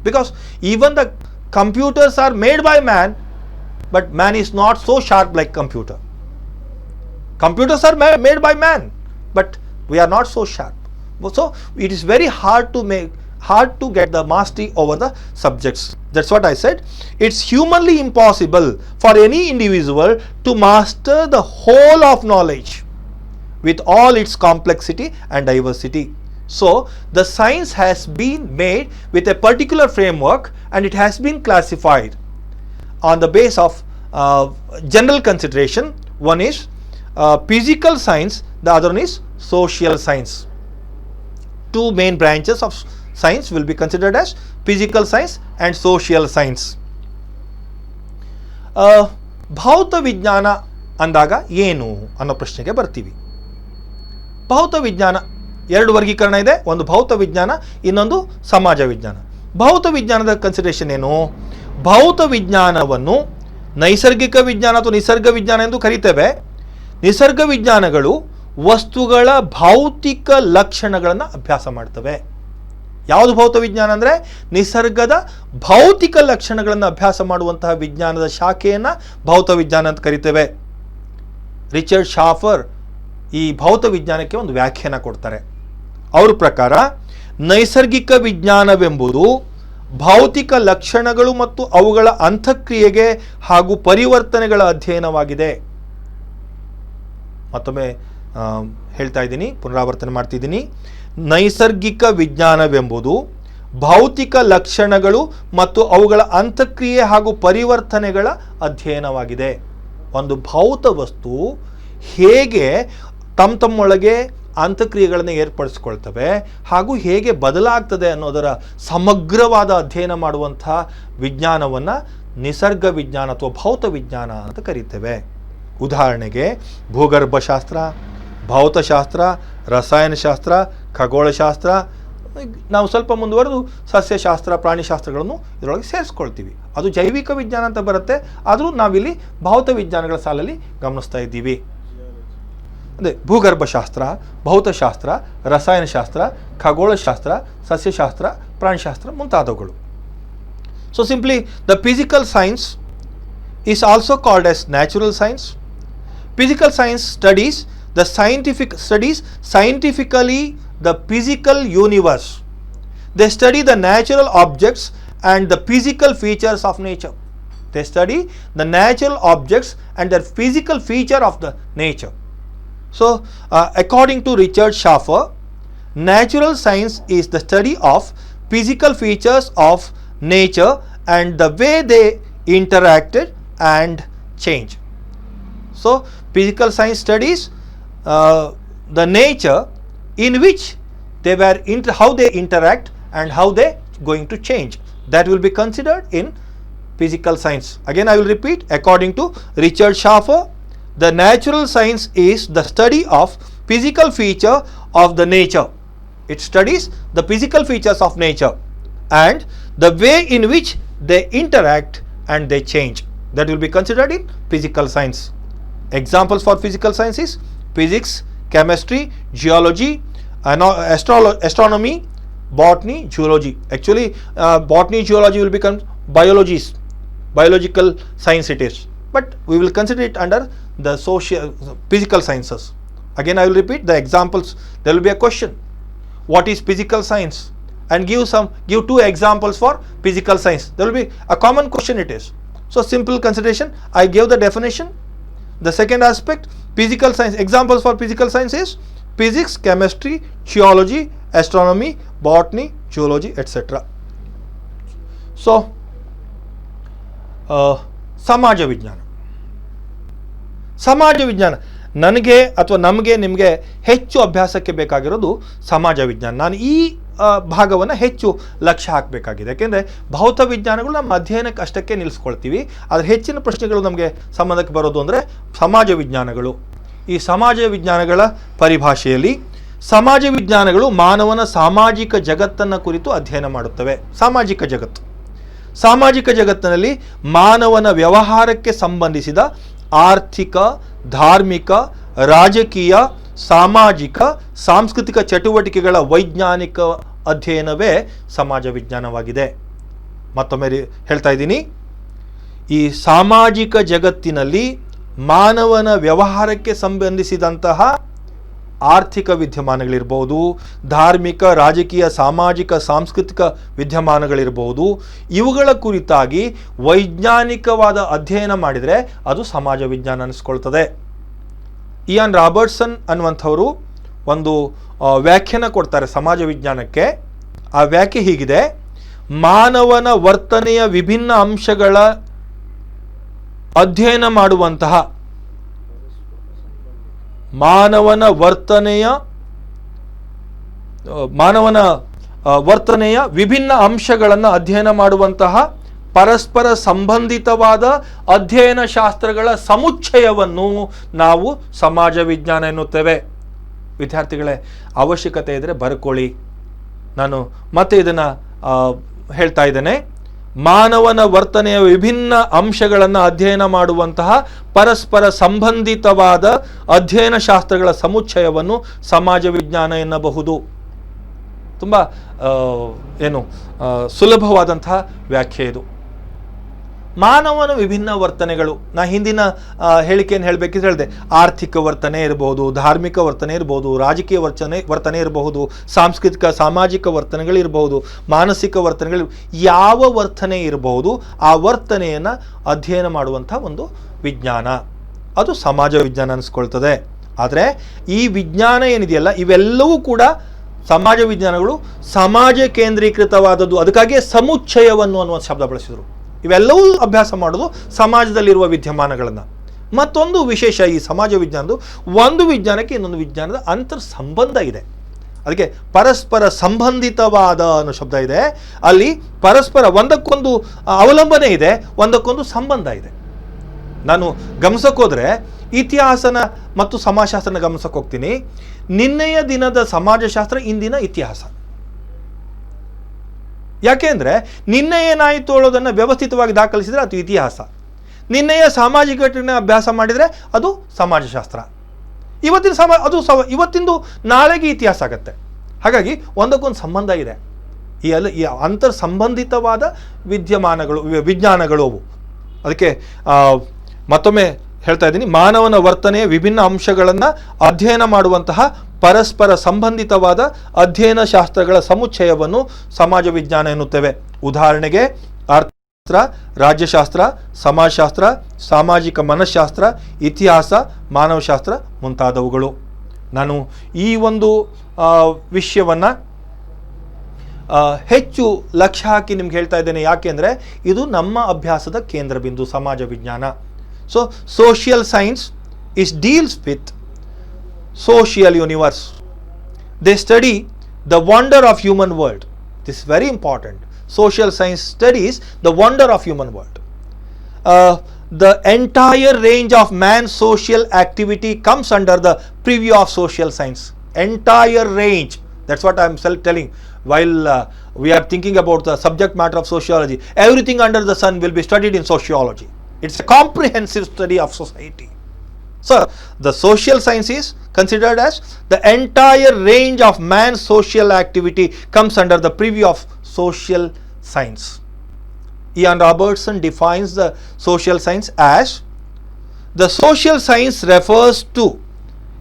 because even the computers are made by man, but man is not so sharp like computer. Computers are made by man, but we are not so sharp. So it is very hard to get the mastery over the subjects. That's what I said. It's humanly impossible for any individual to master the whole of knowledge with all its complexity and diversity. So the science has been made with a particular framework, and it has been classified on the base of general consideration. One is physical science, the other one is social science. Two main branches of science will be considered as physical science and social science. ಭೌತ ವಿಜ್ಞಾನ ಅಂದಾಗ ಏನು ಅನ್ನೋ ಪ್ರಶ್ನೆಗೆ ಬರ್ತೀವಿ. ಭೌತ ವಿಜ್ಞಾನ ಎರಡು ವರ್ಗೀಕರಣ ಇದೆ, ಒಂದು ಭೌತ ವಿಜ್ಞಾನ, ಇನ್ನೊಂದು ಸಮಾಜ ವಿಜ್ಞಾನ. ಭೌತ ವಿಜ್ಞಾನದ ಕನ್ಸಿಡರೇಷನ್ ಏನು? ಭೌತ ವಿಜ್ಞಾನವನ್ನು ನೈಸರ್ಗಿಕ ವಿಜ್ಞಾನ ಅಥವಾ ನಿಸರ್ಗ ವಿಜ್ಞಾನ ಎಂದು ಕರೀತೇವೆ. ನಿಸರ್ಗ ವಿಜ್ಞಾನಗಳು ವಸ್ತುಗಳ ಭೌತಿಕ ಲಕ್ಷಣಗಳನ್ನು ಅಭ್ಯಾಸ ಮಾಡ್ತವೆ. ಯಾವುದು ಭೌತ ವಿಜ್ಞಾನ ಅಂದರೆ ನಿಸರ್ಗದ ಭೌತಿಕ ಲಕ್ಷಣಗಳನ್ನು ಅಭ್ಯಾಸ ಮಾಡುವಂತಹ ವಿಜ್ಞಾನದ ಶಾಖೆಯನ್ನು ಭೌತ ವಿಜ್ಞಾನ ಅಂತ ಕರಿತೇವೆ. ರಿಚರ್ಡ್ ಶಾಫರ್ ಈ ಭೌತ ವಿಜ್ಞಾನಕ್ಕೆ ಒಂದು ವ್ಯಾಖ್ಯಾನ ಕೊಡ್ತಾರೆ. ಅವ್ರ ಪ್ರಕಾರ ನೈಸರ್ಗಿಕ ವಿಜ್ಞಾನವೆಂಬುದು ಭೌತಿಕ ಲಕ್ಷಣಗಳು ಮತ್ತು ಅವುಗಳ ಅಂತಕ್ರಿಯೆಗೆ ಹಾಗೂ ಪರಿವರ್ತನೆಗಳ ಅಧ್ಯಯನವಾಗಿದೆ. ಮತ್ತೊಮ್ಮೆ ಹೇಳ್ತಾ ಇದ್ದೀನಿ, ಪುನರಾವರ್ತನೆ ಮಾಡ್ತಿದ್ದೀನಿ. ನೈಸರ್ಗಿಕ ವಿಜ್ಞಾನವೆಂಬುದು ಭೌತಿಕ ಲಕ್ಷಣಗಳು ಮತ್ತು ಅವುಗಳ ಅಂತಕ್ರಿಯೆ ಹಾಗೂ ಪರಿವರ್ತನೆಗಳ ಅಧ್ಯಯನವಾಗಿದೆ. ಒಂದು ಭೌತ ವಸ್ತು ಹೇಗೆ ತಮ್ಮೊಳಗೆ ಅಂತಕ್ರಿಯೆಗಳನ್ನು ಏರ್ಪಡಿಸ್ಕೊಳ್ತವೆ ಹಾಗೂ ಹೇಗೆ ಬದಲಾಗ್ತದೆ ಅನ್ನೋದರ ಸಮಗ್ರವಾದ ಅಧ್ಯಯನ ಮಾಡುವಂತಹ ವಿಜ್ಞಾನವನ್ನು ನಿಸರ್ಗ ವಿಜ್ಞಾನ ಅಥವಾ ಭೌತ ವಿಜ್ಞಾನ ಅಂತ ಕರೀತೇವೆ. ಉದಾಹರಣೆಗೆ ಭೂಗರ್ಭಶಾಸ್ತ್ರ, ಭೌತಶಾಸ್ತ್ರ, ರಸಾಯನಶಾಸ್ತ್ರ, ಖಗೋಳಶಾಸ್ತ್ರ, ನಾವು ಸ್ವಲ್ಪ ಮುಂದುವರೆದು ಸಸ್ಯಶಾಸ್ತ್ರ, ಪ್ರಾಣಿಶಾಸ್ತ್ರಗಳನ್ನು ಇದರೊಳಗೆ ಸೇರಿಸ್ಕೊಳ್ತೀವಿ. ಅದು ಜೈವಿಕ ವಿಜ್ಞಾನ ಅಂತ ಬರುತ್ತೆ, ಆದರೂ ನಾವಿಲ್ಲಿ ಭೌತ ವಿಜ್ಞಾನಗಳ ಸಾಲಲ್ಲಿ ಗಮನಿಸ್ತಾ ಇದ್ದೀವಿ. ಅದೇ ಭೂಗರ್ಭಶಾಸ್ತ್ರ, ಭೌತಶಾಸ್ತ್ರ, ರಸಾಯನಶಾಸ್ತ್ರ, ಖಗೋಳಶಾಸ್ತ್ರ, ಸಸ್ಯಶಾಸ್ತ್ರ, ಪ್ರಾಣಿಶಾಸ್ತ್ರ ಮುಂತಾದವುಗಳು. So simply the physical science is also called as natural science. Physical science studies scientifically the physical universe. They study the natural objects and the physical features of nature. They study the natural objects and their physical feature of the nature. So, according to Richard Schafer, natural science is the study of physical features of nature and the way they interacted and change. So, physical science studies the nature in which they were how they interact and how they going to change. That will be considered in physical science. Again, I will repeat. According to Richard Schafer, the natural science is the study of physical feature of the nature. It studies the physical features of nature and the way in which they interact and they change. That will be considered in physical science. Examples for physical science is physics, chemistry, geology, astronomy, botany, zoology. Actually, botany, zoology will become biological science it is. But we will consider it under the physical sciences. Again, I will repeat the examples. There will be a question. What is physical science? And give two examples for physical science. There will be a common question it is. So simple consideration. I gave the definition. The second aspect, Physical science, examples for physical science is physics, chemistry, geology, astronomy, botany, zoology, etc. So ಸಮಾಜ ವಿಜ್ಞಾನ. ಸಮಾಜ ವಿಜ್ಞಾನ ನನಗೆ ಅಥವಾ ನಮಗೆ ನಿಮಗೆ ಹೆಚ್ಚು ಅಭ್ಯಾಸಕ್ಕೆ ಬೇಕಾಗಿರೋದು ಸಮಾಜ ವಿಜ್ಞಾನ. ನಾನು ಈ ಭಾಗವನ್ನು ಹೆಚ್ಚು ಲಕ್ಷ್ಯ ಹಾಕಬೇಕಾಗಿದೆ. ಯಾಕೆಂದರೆ ಭೌತ ವಿಜ್ಞಾನಗಳು ನಮ್ಮ ಅಧ್ಯಯನಕ್ಕೆ ಅಷ್ಟಕ್ಕೆ ನಿಲ್ಲಿಸ್ಕೊಳ್ತೀವಿ. ಆದರೆ ಹೆಚ್ಚಿನ ಪ್ರಶ್ನೆಗಳು ನಮಗೆ ಸಂಬಂಧಕ್ಕೆ ಬರೋದು ಅಂದರೆ ಸಮಾಜ ವಿಜ್ಞಾನಗಳು. ಈ ಸಮಾಜ ವಿಜ್ಞಾನಗಳ ಪರಿಭಾಷೆಯಲ್ಲಿ ಸಮಾಜ ವಿಜ್ಞಾನಗಳು ಮಾನವನ ಸಾಮಾಜಿಕ ಜಗತ್ತನ್ನು ಕುರಿತು ಅಧ್ಯಯನ ಮಾಡುತ್ತವೆ. ಸಾಮಾಜಿಕ ಜಗತ್ತಿನಲ್ಲಿ ಮಾನವನ ವ್ಯವಹಾರಕ್ಕೆ ಸಂಬಂಧಿಸಿದ ಆರ್ಥಿಕ, ಧಾರ್ಮಿಕ, ರಾಜಕೀಯ, ಸಾಮಾಜಿಕ, ಸಾಂಸ್ಕೃತಿಕ ಚಟುವಟಿಕೆಗಳ ವೈಜ್ಞಾನಿಕ ಅಧ್ಯಯನವೇ ಸಮಾಜ ವಿಜ್ಞಾನವಾಗಿದೆ. ಮತ್ತೊಮ್ಮೆ ಹೇಳ್ತಾ ಇದ್ದೀನಿ, ಈ ಸಾಮಾಜಿಕ ಜಗತ್ತಿನಲ್ಲಿ ಮಾನವನ ವ್ಯವಹಾರಕ್ಕೆ ಸಂಬಂಧಿಸಿದಂತಹ ಆರ್ಥಿಕ ವಿದ್ಯಮಾನಗಳಿರ್ಬೋದು, ಧಾರ್ಮಿಕ, ರಾಜಕೀಯ, ಸಾಮಾಜಿಕ, ಸಾಂಸ್ಕೃತಿಕ ವಿದ್ಯಮಾನಗಳಿರ್ಬೋದು, ಇವುಗಳ ಕುರಿತಾಗಿ ವೈಜ್ಞಾನಿಕವಾದ ಅಧ್ಯಯನ ಮಾಡಿದರೆ ಅದು ಸಮಾಜ ವಿಜ್ಞಾನ ಅನಿಸ್ಕೊಳ್ತದೆ. ಇಯಾನ್ ರಾಬರ್ಟ್ಸನ್ ಅನ್ನುವಂಥವರು ಒಂದು ವ್ಯಾಖ್ಯಾನ ಕೊಡ್ತಾರೆ ಸಮಾಜ ವಿಜ್ಞಾನಕ್ಕೆ. ಆ ವ್ಯಾಖ್ಯೆ ಹೀಗಿದೆ: ಮಾನವನ ವರ್ತನೆಯ ವಿಭಿನ್ನ ಅಂಶಗಳ ಅಧ್ಯಯನ ಮಾಡುವಂತಹ ಮಾನವನ ವರ್ತನೆಯ ವಿಭಿನ್ನ ಅಂಶಗಳನ್ನು ಅಧ್ಯಯನ ಮಾಡುವಂತಹ ಪರಸ್ಪರ ಸಂಬಂಧಿತವಾದ ಅಧ್ಯಯನ ಶಾಸ್ತ್ರಗಳ ಸಮುಚ್ಚಯವನ್ನು ನಾವು ಸಮಾಜ ವಿಜ್ಞಾನ ಎನ್ನುತ್ತೇವೆ. ವಿದ್ಯಾರ್ಥಿಗಳೇ, ಅವಶ್ಯಕತೆ ಇದ್ದರೆ ಬರ್ಕೊಳ್ಳಿ. ನಾನು ಮತ್ತೆ ಇದನ್ನು ಹೇಳ್ತಾ ಇದ್ದೇನೆ. ಮಾನವನ ವರ್ತನೆಯ ವಿಭಿನ್ನ ಅಂಶಗಳನ್ನು ಅಧ್ಯಯನ ಮಾಡುವಂತಹ ಪರಸ್ಪರ ಸಂಬಂಧಿತವಾದ ಅಧ್ಯಯನ ಶಾಸ್ತ್ರಗಳ ಸಮುಚ್ಚಯವನ್ನು ಸಮಾಜ ವಿಜ್ಞಾನ ಎನ್ನಬಹುದು. ತುಂಬ ಸುಲಭವಾದಂತಹ ವ್ಯಾಖ್ಯೆ ಇದು. ಮಾನವನ ವಿಭಿನ್ನ ವರ್ತನೆಗಳು, ನಾ ಹಿಂದಿನ ಹೇಳಿಕೆಯನ್ನು ಹೇಳಬೇಕಿದ್ರೆ ಹೇಳಿದೆ, ಆರ್ಥಿಕ ವರ್ತನೆ ಇರಬಹುದು, ಧಾರ್ಮಿಕ ವರ್ತನೆ ಇರಬಹುದು, ರಾಜಕೀಯ ವರ್ತನೆ ಇರಬಹುದು, ಸಾಂಸ್ಕೃತಿಕ ಸಾಮಾಜಿಕ ವರ್ತನೆಗಳಿರಬಹುದು, ಮಾನಸಿಕ ವರ್ತನೆಗಳು, ಯಾವ ವರ್ತನೆ ಇರಬಹುದು ಆ ವರ್ತನೆಯನ್ನು ಅಧ್ಯಯನ ಮಾಡುವಂಥ ಒಂದು ವಿಜ್ಞಾನ, ಅದು ಸಮಾಜ ವಿಜ್ಞಾನ ಅನಿಸ್ಕೊಳ್ತದೆ. ಆದರೆ ಈ ವಿಜ್ಞಾನ ಏನಿದೆಯಲ್ಲ, ಇವೆಲ್ಲವೂ ಕೂಡ ಸಮಾಜ ವಿಜ್ಞಾನಗಳು ಸಮಾಜ ಕೇಂದ್ರೀಕೃತವಾದದ್ದು. ಅದಕ್ಕಾಗಿಯೇ ಸಮುಚ್ಚಯವನ್ನು ಅನ್ನುವ ಶಬ್ದ ಬಳಸಿದರು. ಇವೆಲ್ಲವೂ ಅಭ್ಯಾಸ ಮಾಡೋದು ಸಮಾಜದಲ್ಲಿರುವ ವಿದ್ಯಮಾನಗಳನ್ನು. ಮತ್ತೊಂದು ವಿಶೇಷ ಈ ಸಮಾಜ ವಿಜ್ಞಾನದ್ದು, ಒಂದು ವಿಜ್ಞಾನಕ್ಕೆ ಇನ್ನೊಂದು ವಿಜ್ಞಾನದ ಅಂತರ್ ಸಂಬಂಧ ಇದೆ. ಅದಕ್ಕೆ ಪರಸ್ಪರ ಸಂಬಂಧಿತವಾದ ಅನ್ನೋ ಶಬ್ದ ಇದೆ. ಅಲ್ಲಿ ಪರಸ್ಪರ ಒಂದಕ್ಕೊಂದು ಅವಲಂಬನೆ ಇದೆ, ಒಂದಕ್ಕೊಂದು ಸಂಬಂಧ ಇದೆ. ನಾನು ಗಮನಿಸೋಕ್ಕೋದ್ರೆ ಇತಿಹಾಸನ ಮತ್ತು ಸಮಾಜಶಾಸ್ತ್ರನ ಗಮನಿಸಕ್ಕೆ ಹೋಗ್ತೀನಿ. ನಿನ್ನೆಯ ದಿನದ ಸಮಾಜಶಾಸ್ತ್ರ ಇಂದಿನ ಇತಿಹಾಸ. ಯಾಕೆ ಅಂದರೆ ನಿನ್ನೆ ಏನಾಯಿತು ಹೇಳೋದನ್ನು ವ್ಯವಸ್ಥಿತವಾಗಿ ದಾಖಲಿಸಿದರೆ ಅದು ಇತಿಹಾಸ. ನಿನ್ನೆಯ ಸಾಮಾಜಿಕ ಘಟನೆ ಅಭ್ಯಾಸ ಮಾಡಿದರೆ ಅದು ಸಮಾಜಶಾಸ್ತ್ರ. ಇವತ್ತಿಂದು ನಾಳೆಗೆ ಇತಿಹಾಸ ಆಗುತ್ತೆ. ಹಾಗಾಗಿ ಒಂದಕ್ಕೊಂದು ಸಂಬಂಧ ಇದೆ. ಈ ಅಂತರ್ ಸಂಬಂಧಿತವಾದ ವಿಜ್ಞಾನಗಳು ಅವು. ಅದಕ್ಕೆ ಮತ್ತೊಮ್ಮೆ ಹೇಳ್ತಾ ಇದ್ದೀನಿ, ಮಾನವನ ವರ್ತನೆಯ ವಿಭಿನ್ನ ಅಂಶಗಳನ್ನು ಅಧ್ಯಯನ ಮಾಡುವಂತಹ ಪರಸ್ಪರ ಸಂಬಂಧಿತವಾದ ಅಧ್ಯಯನ ಶಾಸ್ತ್ರಗಳ ಸಮುಚ್ಚಯವನ್ನು ಸಮಾಜ ವಿಜ್ಞಾನ ಎನ್ನುತ್ತೇವೆ. ಉದಾಹರಣೆಗೆ ಅರ್ಥಶಾಸ್ತ್ರ, ರಾಜ್ಯಶಾಸ್ತ್ರ, ಸಮಾಜಶಾಸ್ತ್ರ, ಸಾಮಾಜಿಕ ಮನಃಶಾಸ್ತ್ರ, ಇತಿಹಾಸ, ಮಾನವಶಾಸ್ತ್ರ ಮುಂತಾದವುಗಳು. ನಾನು ಈ ಒಂದು ವಿಷಯವನ್ನು ಹೆಚ್ಚು ಲಕ್ಷ್ಯ ಹಾಕಿ ನಿಮ್ಗೆ ಹೇಳ್ತಾ ಇದ್ದೇನೆ. ಯಾಕೆಂದರೆ ಇದು ನಮ್ಮ ಅಭ್ಯಾಸದ ಕೇಂದ್ರ ಬಿಂದು ಸಮಾಜ ವಿಜ್ಞಾನ. So social science deals with social universe. They study the wonder of human world. This is very important. Social science studies the wonder of human world. The entire range of man's social activity comes under the purview of social science. Entire range. That's what I'm telling. While we are thinking about the subject matter of sociology, everything under the sun will be studied in sociology. It's a comprehensive study of society. So, the social science is considered as the entire range of man's social activity comes under the purview of social science. Ian Robertson defines the social science as: the social science refers to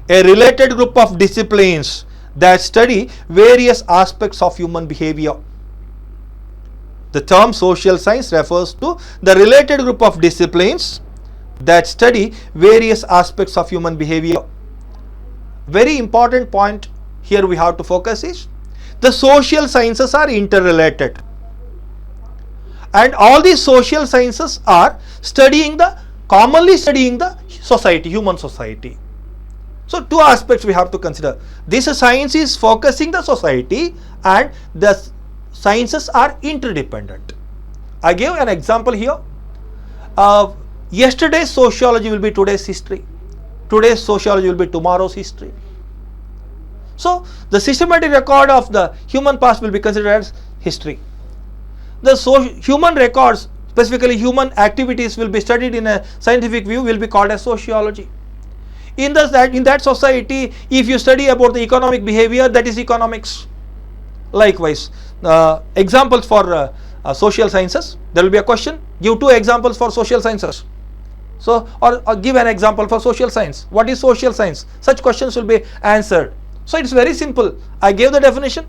a related group of disciplines that study various aspects of human behavior. The term social science refers to the related group of disciplines that study various aspects of human behavior. Very important point here we have to focus is the social sciences are interrelated, and all these social sciences are commonly studying the society, human society. So two aspects we have to consider. This science is focusing the society, and the sciences are interdependent. I gave an example here. Yesterday's sociology will be today's history. Today's sociology will be tomorrow's history. So the systematic record of the human past will be considered as history. The human records, specifically human activities, will be studied in a scientific view, will be called as sociology. In that society, if you study about the economic behavior, that is economics. Likewise, examples for social sciences, there will be a question, give 2 examples for social sciences. So, or give an example for social science. What is social science? Such questions will be answered. So it's very simple. I gave the definition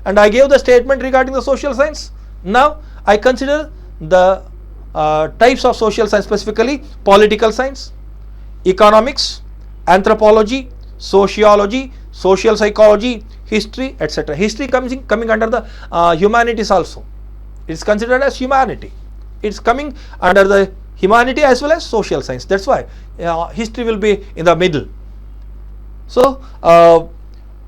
and I gave the statement regarding the social science. Now I consider the types of social science, specifically political science, economics, anthropology, sociology, social psychology, history, etc. History coming under the humanities also. It's considered as humanity. It's coming under the humanity as well as social science. That's why history will be in the middle. So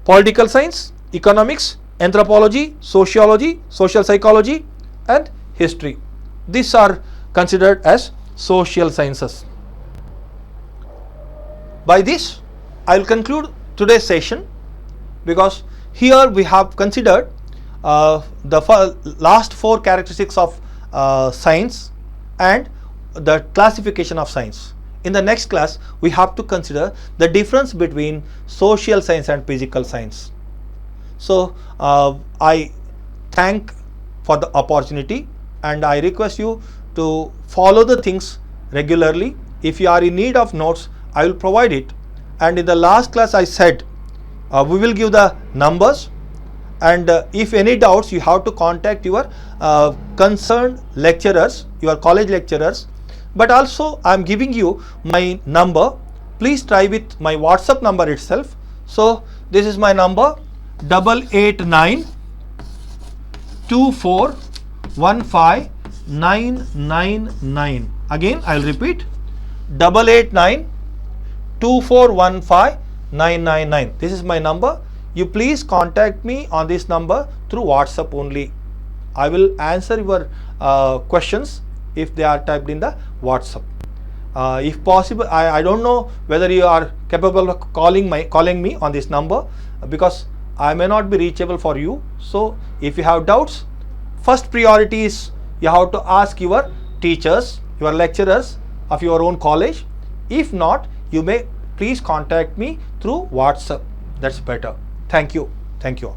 political science, economics, anthropology, sociology, social psychology, and history. These are considered as social sciences. By this, I will conclude today's session, because here we have considered the last 4 characteristics of science and the classification of science. In the next class, we have to consider the difference between social science and physical science. So I thank for the opportunity, and I request you to follow the things regularly. If you are in need of notes, I will provide it. And in the last class I said we will give the numbers, and if any doubts, you have to contact your concerned lecturers, your college lecturers. But also I am giving you my number. Please try with my WhatsApp number itself. So this is my number, 889 2415 999. Again I will repeat, 889 2415 999. This is my number. You please contact me on this number through WhatsApp only. I will answer your questions if they are typed in the WhatsApp. If possible, I don't know whether you are capable of calling me on this number, because I may not be reachable for you. So if you have doubts, first priority is you have to ask your teachers, your lecturers of your own college. If not, you may please contact me through WhatsApp. That's better. Thank you. Thank you.